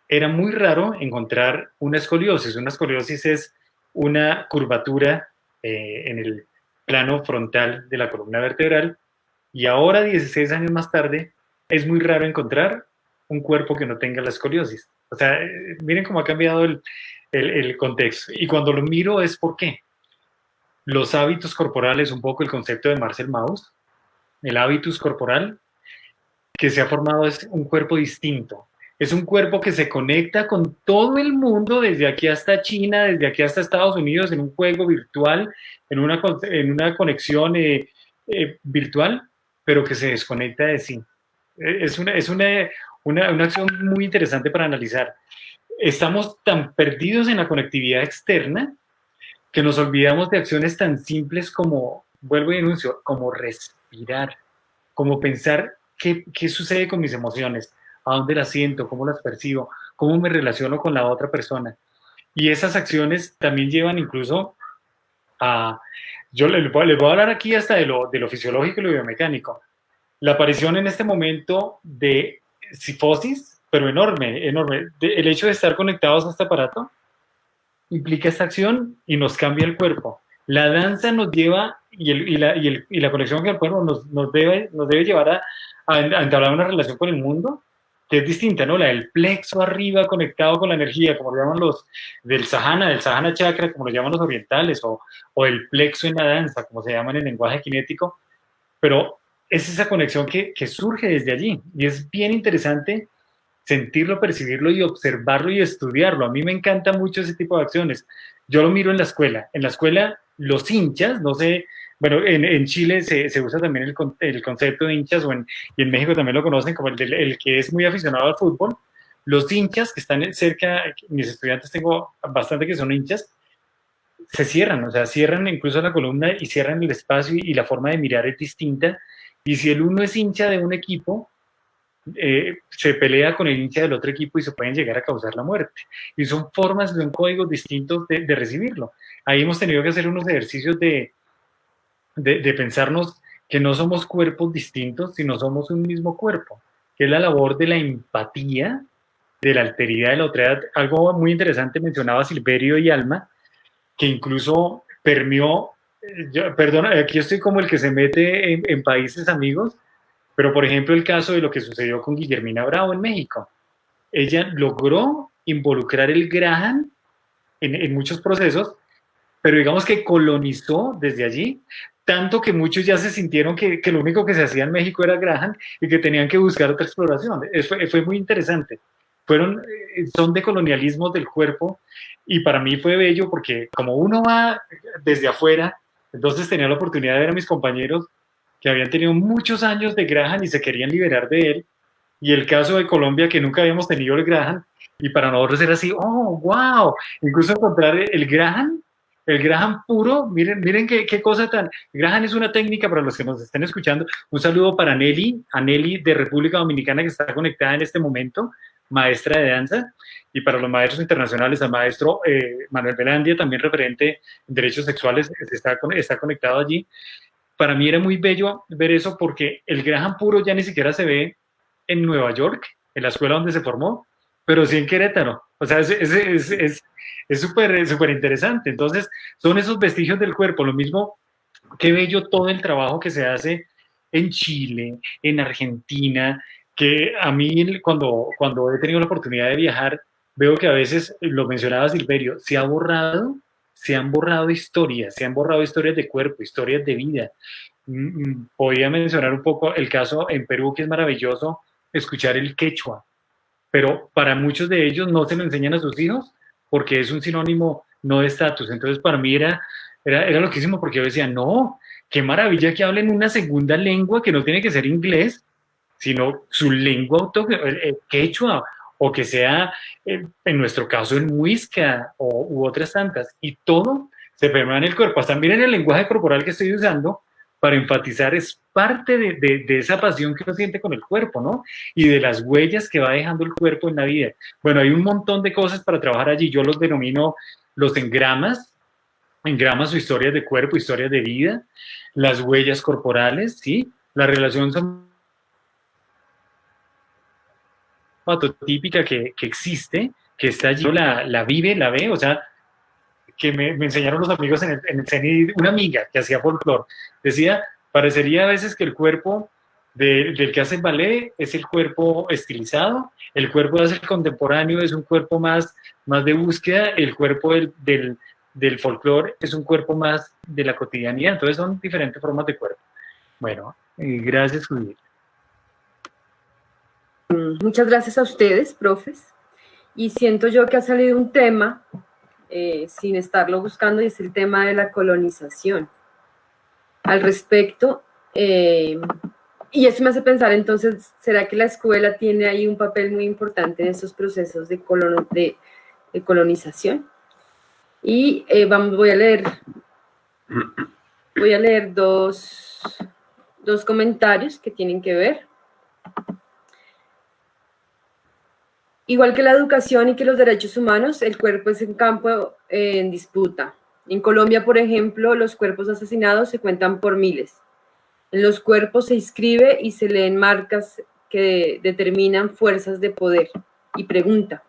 era muy raro encontrar una escoliosis. Una escoliosis es una curvatura en el plano frontal de la columna vertebral, y ahora, 16 años más tarde, es muy raro encontrar un cuerpo que no tenga la escoliosis. O sea, miren cómo ha cambiado el contexto. Y cuando lo miro es ¿por qué? los hábitos corporales, un poco el concepto de Marcel Mauss, el hábitus corporal, que se ha formado es un cuerpo distinto. Es un cuerpo que se conecta con todo el mundo, desde aquí hasta China, desde aquí hasta Estados Unidos, en un juego virtual, en una conexión virtual, pero que se desconecta de sí. Es una acción muy interesante para analizar. Estamos tan perdidos en la conectividad externa que nos olvidamos de acciones tan simples como, vuelvo y denuncio, como respirar, como pensar qué sucede con mis emociones, a dónde las siento, cómo las percibo, cómo me relaciono con la otra persona. Y esas acciones también llevan incluso a... Yo les voy a hablar aquí hasta de lo fisiológico y lo biomecánico. La aparición en este momento de cifosis, pero enorme. El hecho de estar conectados a este aparato implica esta acción y nos cambia el cuerpo. La danza nos lleva, y la conexión con el cuerpo nos debe llevar a entablar una relación con el mundo que es distinta, ¿no? La del plexo arriba conectado con la energía, como lo llaman los del Sahana chakra, como lo llaman los orientales, o el plexo en la danza, como se llama en el lenguaje cinético, pero es esa conexión que surge desde allí, y es bien interesante sentirlo, percibirlo y observarlo y estudiarlo. A mí me encanta mucho ese tipo de acciones. Yo lo miro en la escuela. En la escuela, los hinchas, no sé, bueno, en Chile se usa también el concepto de hinchas, y en México también lo conocen como el que es muy aficionado al fútbol. Los hinchas que están cerca, mis estudiantes tengo bastante que son hinchas, se cierran, o sea, cierran incluso la columna y cierran el espacio y la forma de mirar es distinta. Y si el uno es hincha de un equipo, se pelea con el hincha del otro equipo y se pueden llegar a causar la muerte. Y son formas, son códigos distintos de recibirlo. Ahí hemos tenido que hacer unos ejercicios de pensarnos que no somos cuerpos distintos, sino somos un mismo cuerpo, que es la labor de la empatía, de la alteridad, de la otredad. Algo muy interesante mencionaba Silverio y Alma, que incluso permeó, perdón, aquí estoy como el que se mete en países amigos, pero por ejemplo el caso de lo que sucedió con Guillermina Bravo en México. Ella logró involucrar el Graham en muchos procesos, pero digamos que colonizó desde allí, tanto que muchos ya se sintieron que lo único que se hacía en México era Graham y que tenían que buscar otra exploración. Fue muy interesante. Son decolonialismos del cuerpo, y para mí fue bello porque como uno va desde afuera, entonces tenía la oportunidad de ver a mis compañeros que habían tenido muchos años de Graham y se querían liberar de él, y el caso de Colombia, que nunca habíamos tenido el Graham, y para nosotros era así, oh, wow, incluso encontrar el Graham puro, miren qué cosa tan... Graham es una técnica para los que nos estén escuchando. Un saludo para Nelly, a Nelly de República Dominicana, que está conectada en este momento, maestra de danza, y para los maestros internacionales, al maestro Manuel Velandia, también referente en derechos sexuales, está conectado allí. Para mí era muy bello ver eso porque el Graham puro ya ni siquiera se ve en Nueva York, en la escuela donde se formó, pero sí en Querétaro. O sea, es súper interesante. Entonces, son esos vestigios del cuerpo. Lo mismo, qué bello todo el trabajo que se hace en Chile, en Argentina, que a mí cuando he tenido la oportunidad de viajar, veo que a veces, lo mencionaba Silverio, se han borrado historias de cuerpo, historias de vida. Podía mencionar un poco el caso en Perú, que es maravilloso escuchar el quechua, pero para muchos de ellos no se lo enseñan a sus hijos porque es un sinónimo no de estatus. Entonces para mí era loquísimo, porque yo decía, no, qué maravilla que hablen una segunda lengua que no tiene que ser inglés, sino su lengua autóctona, quechua, o que sea, en nuestro caso, el muisca u otras tantas, y todo se permea en el cuerpo. Hasta miren el lenguaje corporal que estoy usando para enfatizar, es parte de esa pasión que uno siente con el cuerpo, ¿no? Y de las huellas que va dejando el cuerpo en la vida. Bueno, hay un montón de cosas para trabajar allí. Yo los denomino los engramas o historias de cuerpo, historias de vida, las huellas corporales, ¿sí? La relación típica que existe, que está allí, la vive, la ve, o sea, que me enseñaron los amigos en el CENI, una amiga que hacía folclore, decía, parecería a veces que el cuerpo del que hace ballet es el cuerpo estilizado, el cuerpo del contemporáneo es un cuerpo más de búsqueda, el cuerpo del del folclore es un cuerpo más de la cotidianidad. Entonces son diferentes formas de cuerpo. Bueno, gracias, Judith. Muchas gracias a ustedes, profes. Y siento yo que ha salido un tema, sin estarlo buscando, y es el tema de la colonización. Al respecto, y eso me hace pensar, entonces, ¿será que la escuela tiene ahí un papel muy importante en esos procesos de colonización? Y voy a leer dos comentarios que tienen que ver. Igual que la educación y que los derechos humanos, el cuerpo es un campo en disputa. En Colombia, por ejemplo, los cuerpos asesinados se cuentan por miles. En los cuerpos se inscribe y se leen marcas que determinan fuerzas de poder. Y pregunta,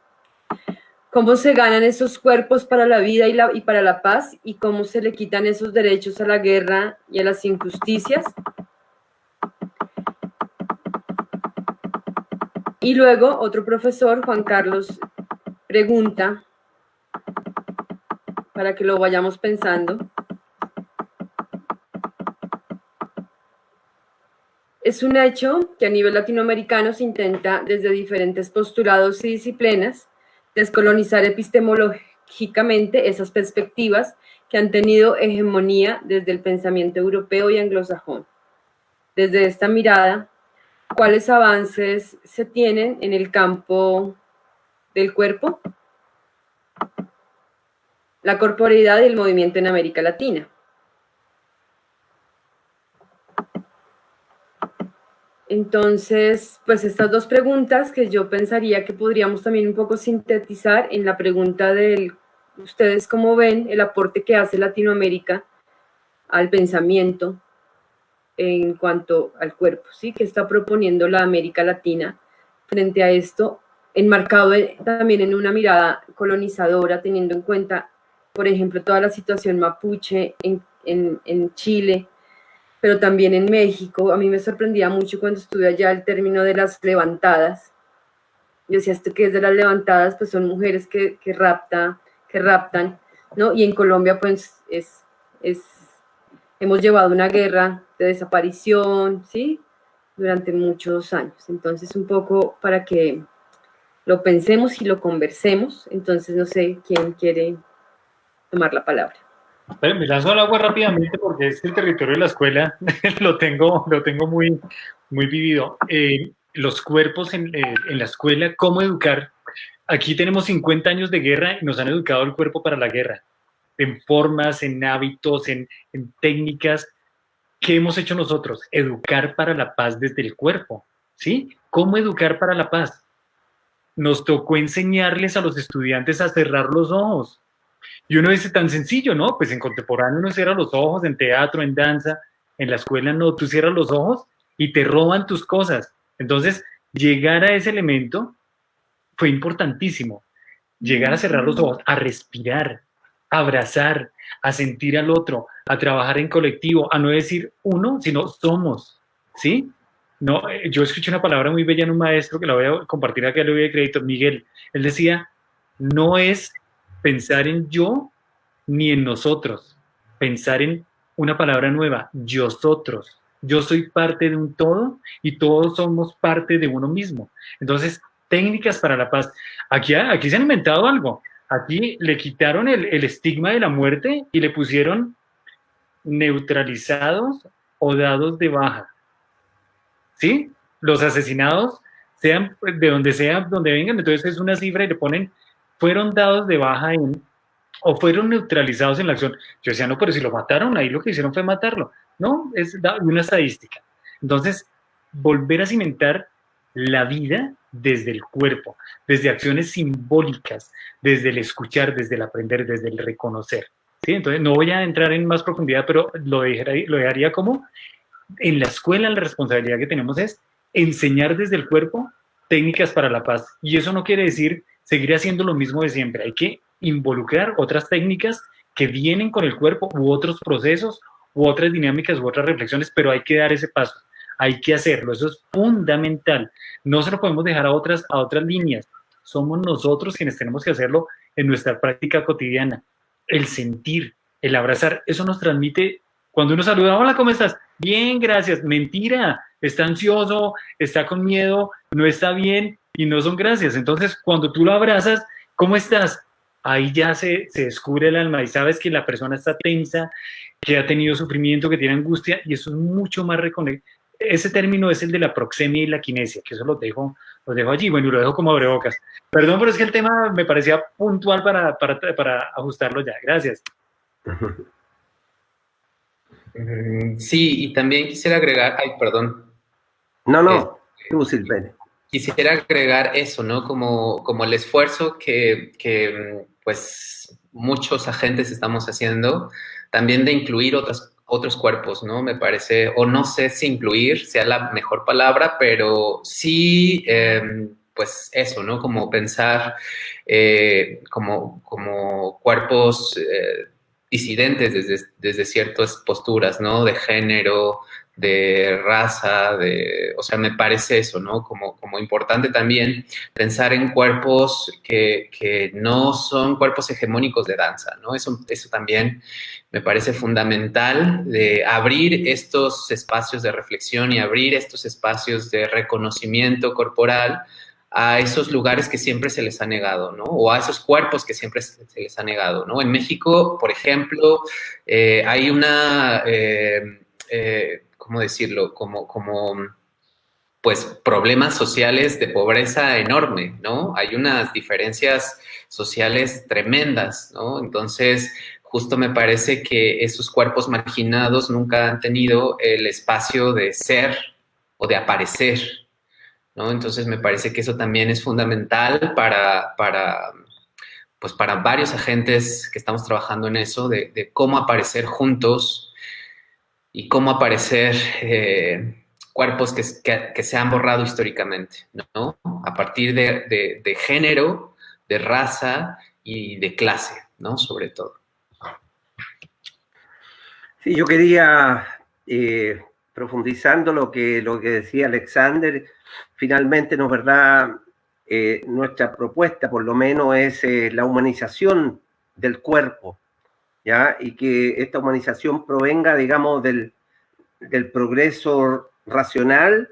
¿cómo se ganan esos cuerpos para la vida y para la paz? ¿Y cómo se le quitan esos derechos a la guerra y a las injusticias? Y luego otro profesor, Juan Carlos, pregunta, para que lo vayamos pensando. Es un hecho que a nivel latinoamericano se intenta desde diferentes postulados y disciplinas descolonizar epistemológicamente esas perspectivas que han tenido hegemonía desde el pensamiento europeo y anglosajón. Desde esta mirada, ¿cuáles avances se tienen en el campo del cuerpo, la corporeidad y el movimiento en América Latina? Entonces, pues estas dos preguntas que yo pensaría que podríamos también un poco sintetizar en la pregunta de ustedes cómo ven el aporte que hace Latinoamérica al pensamiento en cuanto al cuerpo, ¿sí? ¿Qué está proponiendo la América Latina frente a esto, enmarcado también en una mirada colonizadora, teniendo en cuenta, por ejemplo, toda la situación mapuche en Chile, pero también en México? A mí me sorprendía mucho cuando estuve allá el término de las levantadas. Yo decía, ¿esto qué es de las levantadas? Pues son mujeres que raptan, ¿no? Y en Colombia, pues, hemos llevado una guerra de desaparición, ¿sí? Durante muchos años. Entonces, un poco para que lo pensemos y lo conversemos. Entonces, no sé quién quiere tomar la palabra. Bueno, me lanzo al agua rápidamente porque el territorio de la escuela lo tengo muy, muy vivido. Los cuerpos en la escuela, ¿cómo educar? Aquí tenemos 50 años de guerra y nos han educado el cuerpo para la guerra, en formas, en hábitos, en técnicas. ¿Qué hemos hecho nosotros? Educar para la paz desde el cuerpo, ¿sí? ¿Cómo educar para la paz? Nos tocó enseñarles a los estudiantes a cerrar los ojos. Y uno dice, tan sencillo, ¿no? Pues en contemporáneo uno cierra los ojos, en teatro, en danza, en la escuela no, tú cierras los ojos y te roban tus cosas. Entonces, llegar a ese elemento fue importantísimo. Llegar a cerrar los ojos, a respirar, a abrazar, a sentir al otro, a trabajar en colectivo, a no decir uno, sino somos, ¿sí? No, yo escuché una palabra muy bella en un maestro que la voy a compartir acá, le doy de crédito, Miguel. Él decía, no es pensar en yo ni en nosotros, pensar en una palabra nueva, yosotros. Yo soy parte de un todo y todos somos parte de uno mismo. Entonces, técnicas para la paz. Aquí se han inventado algo. Aquí le quitaron el estigma de la muerte y le pusieron neutralizados o dados de baja. ¿Sí? Los asesinados, sean de donde sea, donde vengan, entonces es una cifra y le ponen fueron dados de baja o fueron neutralizados en la acción. Yo decía, no, pero si lo mataron, ahí lo que hicieron fue matarlo. No, es una estadística. Entonces, volver a cimentar la vida desde el cuerpo, desde acciones simbólicas, desde el escuchar, desde el aprender, desde el reconocer. ¿Sí? Entonces, no voy a entrar en más profundidad, pero lo dejaría como en la escuela la responsabilidad que tenemos es enseñar desde el cuerpo técnicas para la paz. Y eso no quiere decir seguir haciendo lo mismo de siempre. Hay que involucrar otras técnicas que vienen con el cuerpo u otros procesos u otras dinámicas u otras reflexiones, pero hay que dar ese paso. Hay que hacerlo. Eso es fundamental. No se lo podemos dejar a otras líneas. Somos nosotros quienes tenemos que hacerlo en nuestra práctica cotidiana. el sentir, el abrazar, eso nos transmite, cuando uno saluda, hola, ¿cómo estás? Bien, gracias. Mentira, está ansioso, está con miedo, no está bien y no son gracias. Entonces, cuando tú lo abrazas, ¿cómo estás? Ahí ya se descubre el alma y sabes que la persona está tensa, que ha tenido sufrimiento, que tiene angustia, y eso es mucho más reconectado. Ese término es el de la proxemia y la kinesia, que eso lo dejo allí, bueno, y lo dejo como abrebocas. Perdón, pero es que el tema me parecía puntual para ajustarlo ya. Gracias. Sí, y también quisiera agregar, ay, perdón. No, tú, Silvene. Quisiera agregar eso, ¿no? Como el esfuerzo que pues muchos agentes estamos haciendo, también de incluir otros cuerpos, ¿no? Me parece, o no sé si incluir sea la mejor palabra, pero sí, pues eso, ¿no? Como pensar como cuerpos disidentes desde ciertas posturas, ¿no? De género, de raza, o sea, me parece eso, ¿no? Como importante también pensar en cuerpos que no son cuerpos hegemónicos de danza, ¿no? Eso también me parece fundamental, de abrir estos espacios de reflexión y abrir estos espacios de reconocimiento corporal a esos lugares que siempre se les ha negado, ¿no? O a esos cuerpos que siempre se les ha negado, ¿no? En México, por ejemplo, hay una... ¿cómo decirlo? Pues problemas sociales de pobreza enorme, ¿no? Hay unas diferencias sociales tremendas, ¿no? Entonces, justo me parece que esos cuerpos marginados nunca han tenido el espacio de ser o de aparecer, ¿no? Entonces, me parece que eso también es fundamental pues para varios agentes que estamos trabajando en eso, de cómo aparecer juntos y cómo aparecer cuerpos que se han borrado históricamente, ¿no? A partir de género, de raza y de clase, ¿no? Sobre todo. Sí, yo quería, profundizando lo que decía Alexander, finalmente, ¿no es verdad? Nuestra propuesta, por lo menos, es la humanización del cuerpo, ¿ya? Y que esta humanización provenga, digamos, del progreso racional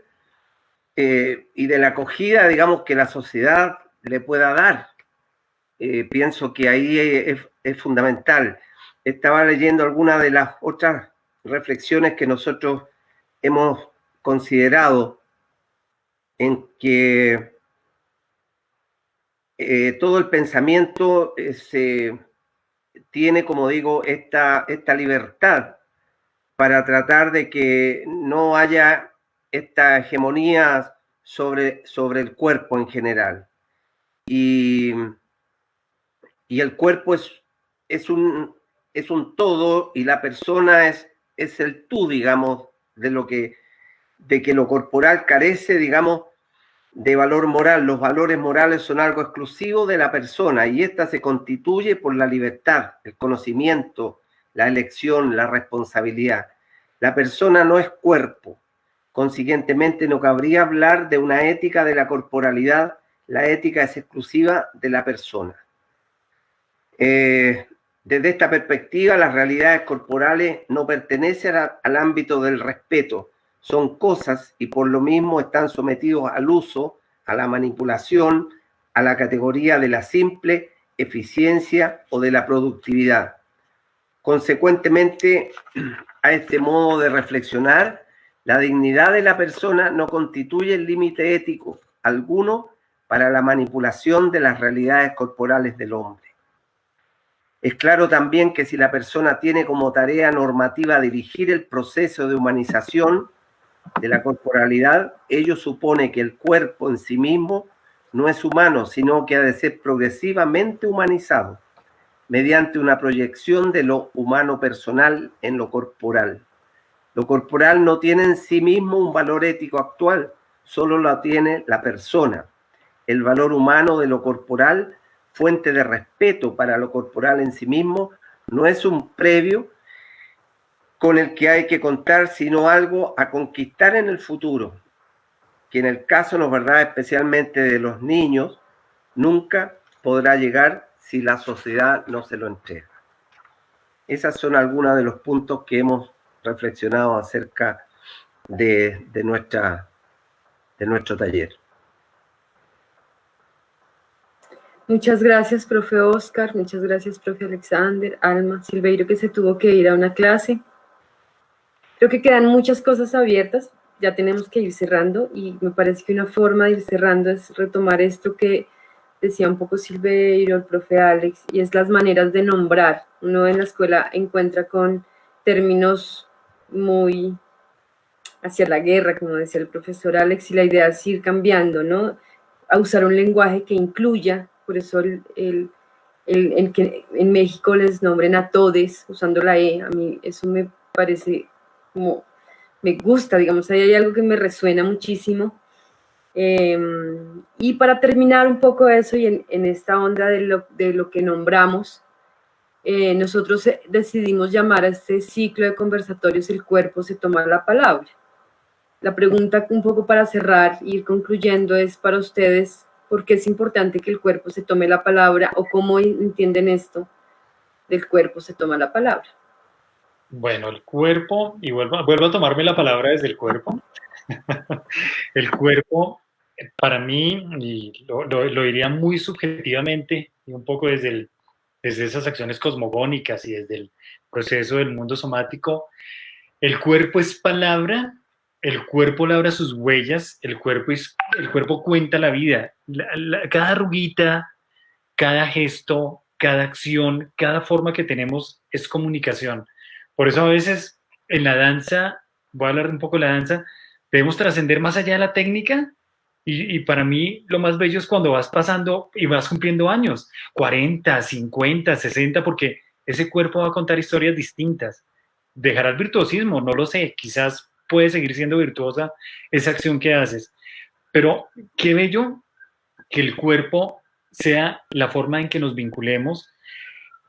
y de la acogida, digamos, que la sociedad le pueda dar. Pienso que ahí es fundamental. Estaba leyendo algunas de las otras reflexiones que nosotros hemos considerado en que todo el pensamiento tiene, como digo, esta libertad para tratar de que no haya esta hegemonía sobre el cuerpo en general. Y el cuerpo es un todo y la persona es el tú, digamos, de que lo corporal carece, digamos, de valor moral. Los valores morales son algo exclusivo de la persona y esta se constituye por la libertad, el conocimiento, la elección, la responsabilidad. La persona no es cuerpo. Consiguientemente, no cabría hablar de una ética de la corporalidad. La ética es exclusiva de la persona. Desde esta perspectiva, las realidades corporales no pertenecen al ámbito del respeto. Son cosas y por lo mismo están sometidos al uso, a la manipulación, a la categoría de la simple eficiencia o de la productividad. Consecuentemente, a este modo de reflexionar, la dignidad de la persona no constituye el límite ético alguno para la manipulación de las realidades corporales del hombre. Es claro también que si la persona tiene como tarea normativa dirigir el proceso de humanización de la corporalidad, ello supone que el cuerpo en sí mismo no es humano, sino que ha de ser progresivamente humanizado mediante una proyección de lo humano personal en lo corporal. Lo corporal no tiene en sí mismo un valor ético actual, solo lo tiene la persona. El valor humano de lo corporal, fuente de respeto para lo corporal en sí mismo, no es un previo con el que hay que contar, sino algo a conquistar en el futuro, que en el caso, ¿no es verdad?, especialmente de los niños, nunca podrá llegar si la sociedad no se lo entrega. Esas son algunos de los puntos que hemos reflexionado acerca de nuestro taller. Muchas gracias, profe Oscar, muchas gracias, profe Alexander, Alma, Silveiro, que se tuvo que ir a una clase. Creo que quedan muchas cosas abiertas, ya tenemos que ir cerrando, y me parece que una forma de ir cerrando es retomar esto que decía un poco Silveiro, el profe Alex, y es las maneras de nombrar. Uno en la escuela encuentra con términos muy hacia la guerra, como decía el profesor Alex, y la idea es ir cambiando, ¿no? A usar un lenguaje que incluya, por eso el que en México les nombren a todes usando la E, a mí eso me parece como, me gusta, digamos, ahí hay algo que me resuena muchísimo. Y para terminar un poco eso y en esta onda de lo que nombramos, nosotros decidimos llamar a este ciclo de conversatorios El cuerpo se toma la palabra. La pregunta un poco para cerrar e ir concluyendo es para ustedes, ¿por qué es importante que el cuerpo se tome la palabra o cómo entienden esto del cuerpo se toma la palabra? Bueno, el cuerpo, y vuelvo a tomarme la palabra desde el cuerpo. El cuerpo, para mí, y lo diría muy subjetivamente, y un poco desde esas acciones cosmogónicas y desde el proceso del mundo somático, el cuerpo es palabra, el cuerpo labra sus huellas, el cuerpo cuenta la vida. Cada arruguita, cada gesto, cada acción, cada forma que tenemos es comunicación. Por eso a veces en la danza, voy a hablar un poco de la danza, debemos trascender más allá de la técnica, y para mí lo más bello es cuando vas pasando y vas cumpliendo años, 40, 50, 60, porque ese cuerpo va a contar historias distintas. Dejará el virtuosismo, no lo sé, quizás puede seguir siendo virtuosa esa acción que haces, pero qué bello que el cuerpo sea la forma en que nos vinculemos,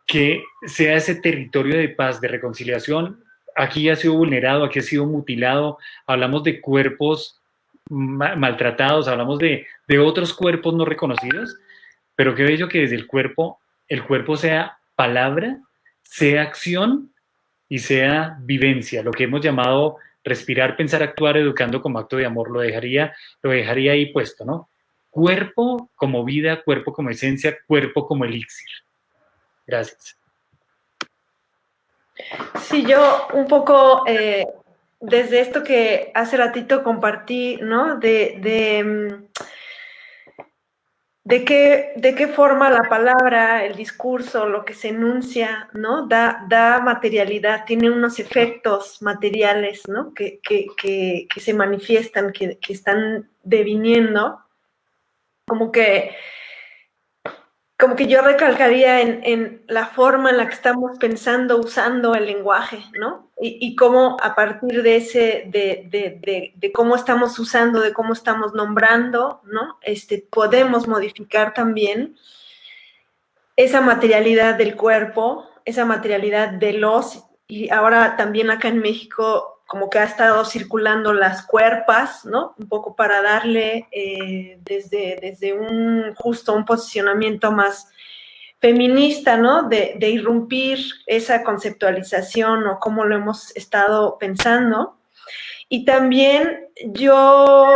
que sea ese territorio de paz, de reconciliación. Aquí ha sido vulnerado, aquí ha sido mutilado, hablamos de cuerpos maltratados, hablamos de otros cuerpos no reconocidos, pero qué bello que desde el cuerpo sea palabra, sea acción y sea vivencia, lo que hemos llamado respirar, pensar, actuar, educando como acto de amor. Lo dejaría ahí puesto, ¿no? Cuerpo como vida, cuerpo como esencia, cuerpo como elixir. Gracias. Sí, yo un poco desde esto que hace ratito compartí, ¿no? De qué forma la palabra, el discurso, lo que se enuncia, ¿no? Da materialidad, tiene unos efectos materiales, ¿no? Que se manifiestan, que están deviniendo. Como que yo recalcaría en la forma en la que estamos pensando, usando el lenguaje, ¿no? Y cómo a partir de cómo estamos usando, de cómo estamos nombrando, ¿no? Podemos modificar también esa materialidad del cuerpo, esa materialidad de y ahora también acá en México como que ha estado circulando las cuerpas, ¿no? Un poco para darle desde un posicionamiento más feminista, ¿no? De irrumpir esa conceptualización o cómo lo hemos estado pensando. Y también yo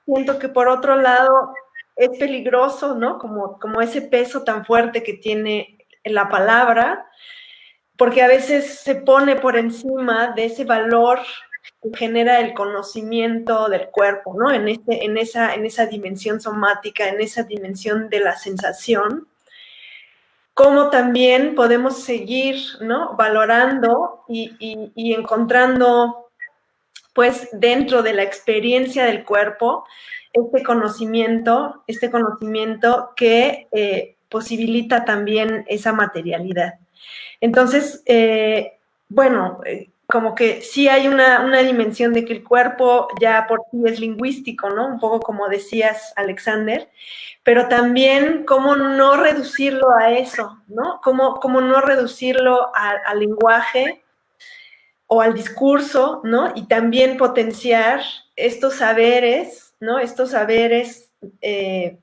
siento que por otro lado es peligroso, ¿no? Como ese peso tan fuerte que tiene la palabra, porque a veces se pone por encima de ese valor que genera el conocimiento del cuerpo, ¿no? En esa dimensión somática, en esa dimensión de la sensación, cómo también podemos seguir, ¿no? Valorando y encontrando, pues, dentro de la experiencia del cuerpo, este conocimiento que posibilita también esa materialidad. Entonces, como que sí hay una dimensión de que el cuerpo ya por sí es lingüístico, ¿no? Un poco como decías, Alexander, pero también cómo no reducirlo a eso, ¿no? Cómo no reducirlo al lenguaje o al discurso, ¿no? Y también potenciar estos saberes, ¿no? Estos saberes que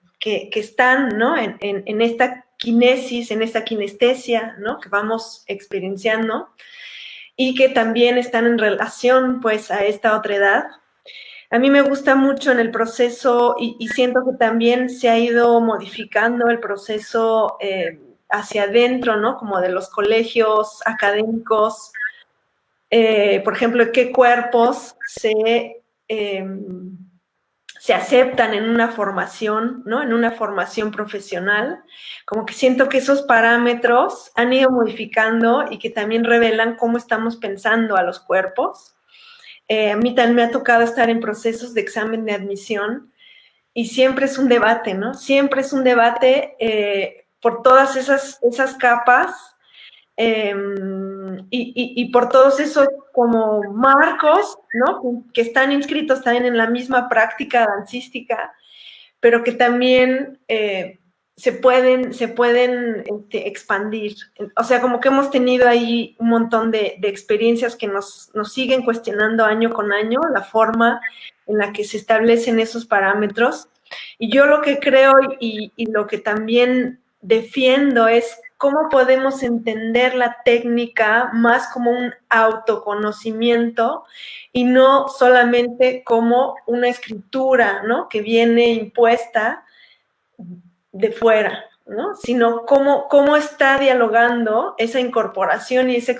están, ¿no? En esta kinesis, en esta kinestesia, ¿no? Que vamos experienciando y que también están en relación, pues, a esta otra edad. A mí me gusta mucho en el proceso y siento que también se ha ido modificando el proceso hacia adentro, ¿no? Como de los colegios académicos, por ejemplo, qué cuerpos se aceptan en una formación, ¿no? En una formación profesional. Como que siento que esos parámetros han ido modificando y que también revelan cómo estamos pensando a los cuerpos. A mí también me ha tocado estar en procesos de examen de admisión y siempre es un debate, ¿no? Siempre es un debate por todas esas capas y por todos esos como marcos, ¿no? Que están inscritos también en la misma práctica dancística, pero que también se pueden expandir. O sea, como que hemos tenido ahí un montón de experiencias que nos siguen cuestionando año con año la forma en la que se establecen esos parámetros. Y yo lo que creo y lo que también defiendo es cómo podemos entender la técnica más como un autoconocimiento y no solamente como una escritura, ¿no? Que viene impuesta de fuera, ¿no? Sino cómo está dialogando esa incorporación y esa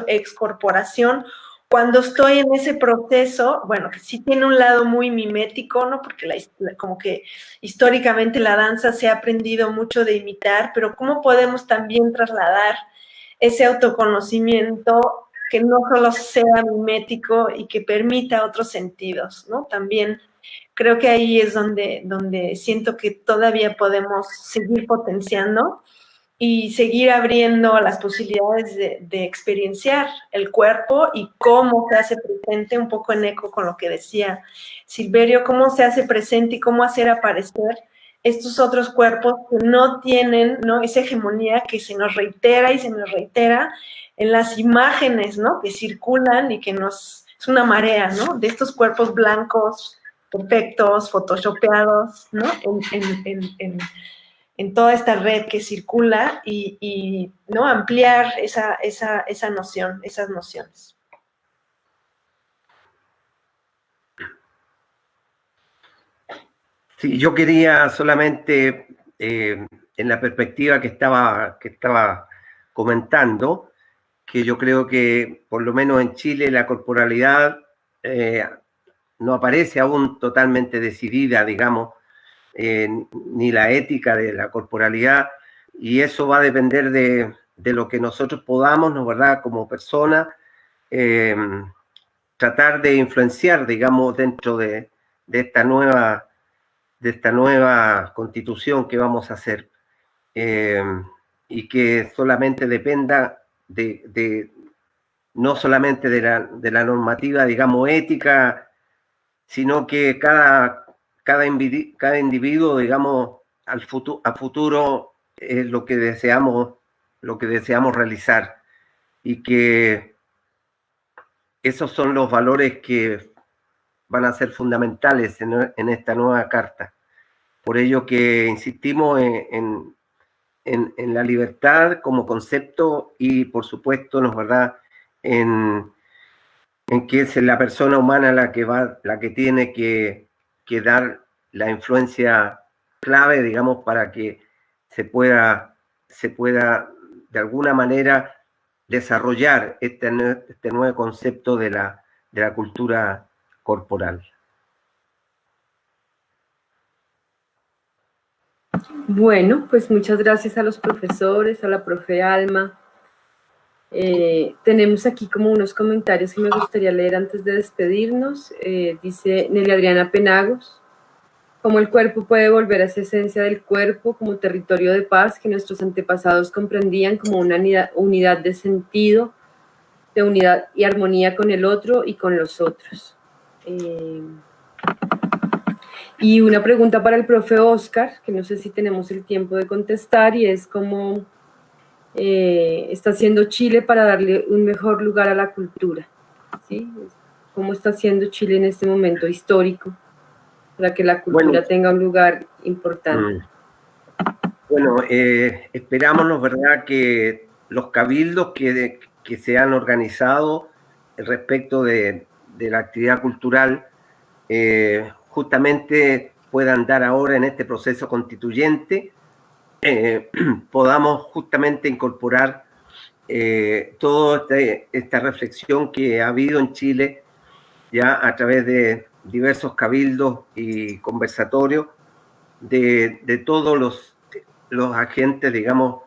excorporación cuando estoy en ese proceso, bueno, que sí tiene un lado muy mimético, ¿no? Porque como que históricamente la danza se ha aprendido mucho de imitar, pero cómo podemos también trasladar ese autoconocimiento que no solo sea mimético y que permita otros sentidos, ¿no? También creo que ahí es donde siento que todavía podemos seguir potenciando y seguir abriendo las posibilidades de experienciar el cuerpo y cómo se hace presente, un poco en eco con lo que decía Silverio, cómo se hace presente y cómo hacer aparecer estos otros cuerpos que no tienen, ¿no? Esa hegemonía que se nos reitera y se nos reitera en las imágenes, ¿no? Que circulan y que es una marea, ¿no? De estos cuerpos blancos, perfectos, photoshopeados, ¿no? En toda esta red que circula y ¿no? Ampliar esa noción, esas nociones. Sí, yo quería solamente, en la perspectiva que estaba comentando, que yo creo que por lo menos en Chile la corporalidad no aparece aún totalmente decidida, digamos, ni la ética de la corporalidad, y eso va a depender de lo que nosotros podamos, ¿no, verdad?, como personas, tratar de influenciar, digamos, dentro de esta nueva constitución que vamos a hacer, y que solamente dependa no solamente de la normativa, digamos, ética, sino que cada individuo, digamos, a futuro es lo que deseamos realizar, y que esos son los valores que van a ser fundamentales en esta nueva carta. Por ello que insistimos en la libertad como concepto y, por supuesto, ¿no es verdad?, en que es la persona humana la que tiene que dar la influencia clave, digamos, para que se pueda de alguna manera desarrollar este nuevo concepto de la cultura corporal. Bueno, pues muchas gracias a los profesores, a la profe Alma. Tenemos aquí como unos comentarios que me gustaría leer antes de despedirnos. Dice Nelly Adriana Penagos: cómo el cuerpo puede volver a esa esencia del cuerpo como territorio de paz que nuestros antepasados comprendían como una unidad de sentido, de unidad y armonía con el otro y con los otros. Y una pregunta para el profe Oscar, que no sé si tenemos el tiempo de contestar, y es cómo está haciendo Chile para darle un mejor lugar a la cultura, ¿sí? ¿Cómo está haciendo Chile en este momento histórico para que la cultura tenga un lugar importante? Bueno, esperamos, ¿verdad?, que los cabildos que se han organizado respecto de la actividad cultural justamente puedan dar ahora en este proceso constituyente, podamos justamente incorporar toda esta reflexión que ha habido en Chile ya a través de diversos cabildos y conversatorios de todos los agentes, digamos,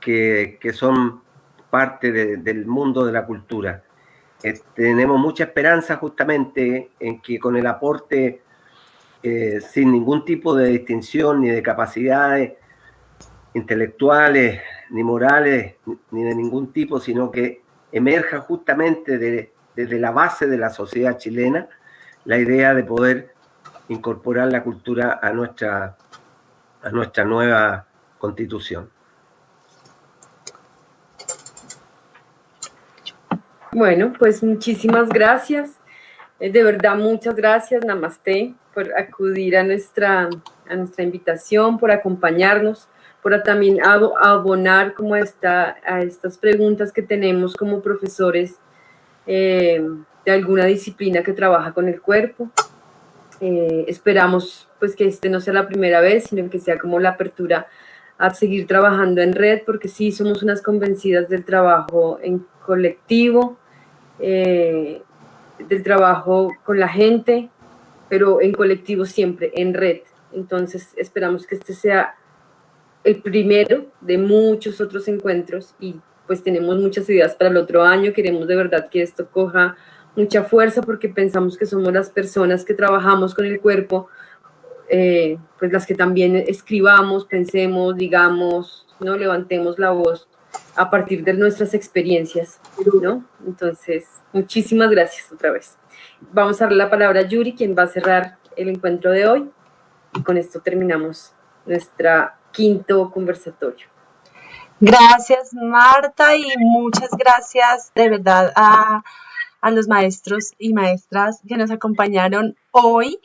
que son parte del mundo de la cultura. Tenemos mucha esperanza justamente en que con el aporte sin ningún tipo de distinción ni de capacidades intelectuales ni morales ni de ningún tipo, sino que emerja justamente desde la base de la sociedad chilena la idea de poder incorporar la cultura a nuestra nueva constitución. Bueno, pues muchísimas gracias. De verdad, muchas gracias, Namaste, por acudir a nuestra invitación, por acompañarnos, por también abonar como a estas preguntas que tenemos como profesores de alguna disciplina que trabaja con el cuerpo. Esperamos pues que no sea la primera vez, sino que sea como la apertura a seguir trabajando en red, porque sí somos unas convencidas del trabajo en colectivo, del trabajo con la gente, pero en colectivo siempre, en red. Entonces esperamos que este sea el primero de muchos otros encuentros y pues tenemos muchas ideas para el otro año. Queremos de verdad que esto coja mucha fuerza porque pensamos que somos las personas que trabajamos con el cuerpo, pues las que también escribamos, pensemos, digamos, ¿no? Levantemos la voz a partir de nuestras experiencias, ¿no? Entonces, muchísimas gracias otra vez. Vamos a darle la palabra a Yuri, quien va a cerrar el encuentro de hoy, y con esto terminamos nuestro quinto conversatorio. Gracias, Marta, y muchas gracias de verdad a los maestros y maestras que nos acompañaron hoy.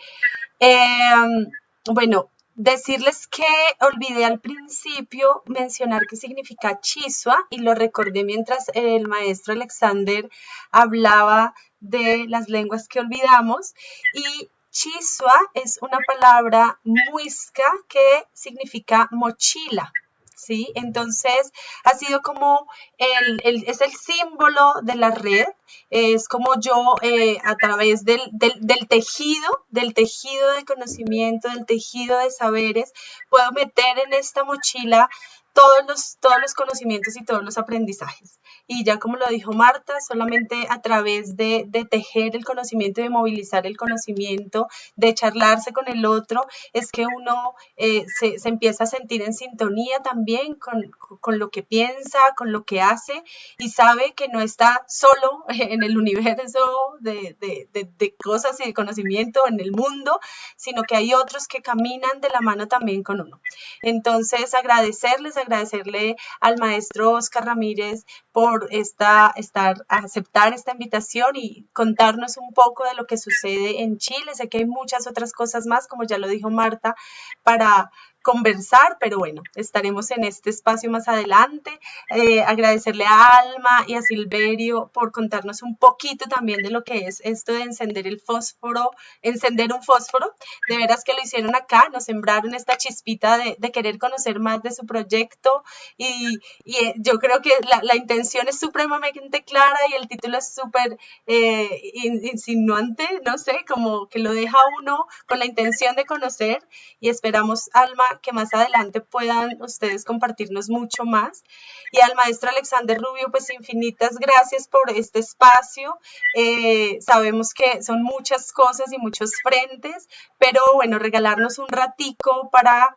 Bueno, decirles que olvidé al principio mencionar qué significa Chisua y lo recordé mientras el maestro Alexander hablaba de las lenguas que olvidamos, y Chisua es una palabra muisca que significa mochila. ¿Sí? Entonces ha sido como es el símbolo de la red, es como yo a través del tejido de conocimiento, del tejido de saberes, puedo meter en esta mochila todos los conocimientos y todos los aprendizajes. Y ya como lo dijo Marta, solamente a través de tejer el conocimiento, de movilizar el conocimiento, de charlarse con el otro, es que uno se empieza a sentir en sintonía también con lo que piensa, con lo que hace, y sabe que no está solo en el universo de cosas y de conocimiento en el mundo, sino que hay otros que caminan de la mano también con uno. Entonces, agradecerle al maestro Oscar Ramírez por aceptar esta invitación y contarnos un poco de lo que sucede en Chile. Sé que hay muchas otras cosas más, como ya lo dijo Marta, para conversar, pero bueno, estaremos en este espacio más adelante. Agradecerle a Alma y a Silverio por contarnos un poquito también de lo que es esto de encender un fósforo. De veras que lo hicieron acá, nos sembraron esta chispita de querer conocer más de su proyecto, y yo creo que la intención es supremamente clara y el título es súper insinuante, no sé, como que lo deja uno con la intención de conocer, y esperamos, Alma, que más adelante puedan ustedes compartirnos mucho más. Y al maestro Alexander Rubio, pues infinitas gracias por este espacio. Sabemos que son muchas cosas y muchos frentes, pero bueno, regalarnos un ratico para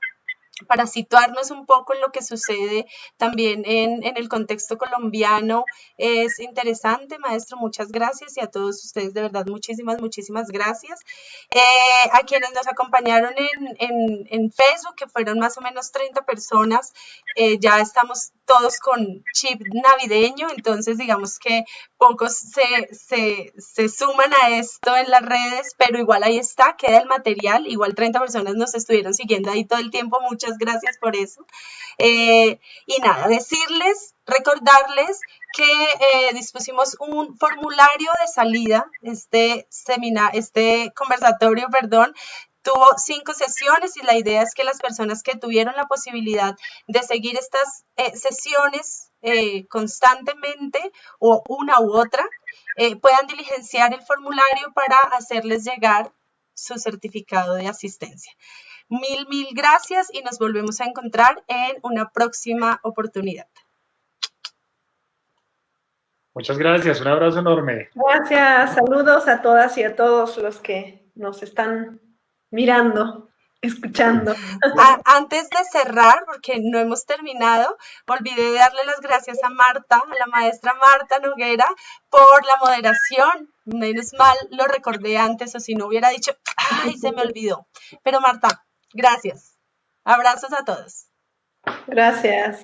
situarnos un poco en lo que sucede también en el contexto colombiano es interesante. Maestro, muchas gracias, y a todos ustedes de verdad muchísimas gracias. A quienes nos acompañaron en Facebook, que fueron más o menos 30 personas, ya estamos todos con chip navideño, entonces digamos que pocos se suman a esto en las redes, pero igual ahí está, queda el material, igual 30 personas nos estuvieron siguiendo ahí todo el tiempo, muchas muchísimas gracias por eso. Y nada, recordarles que dispusimos un formulario de salida, este conversatorio, tuvo 5 sesiones y la idea es que las personas que tuvieron la posibilidad de seguir estas sesiones constantemente o una u otra, puedan diligenciar el formulario para hacerles llegar su certificado de asistencia. Mil gracias y nos volvemos a encontrar en una próxima oportunidad. Muchas gracias, un abrazo enorme. Gracias, saludos a todas y a todos los que nos están mirando, escuchando. Antes de cerrar, porque no hemos terminado, olvidé darle las gracias a Marta, a la maestra Marta Noguera, por la moderación. Menos mal lo recordé antes, o si no hubiera dicho, ¡ay, se me olvidó! Pero Marta, gracias. Abrazos a todos. Gracias.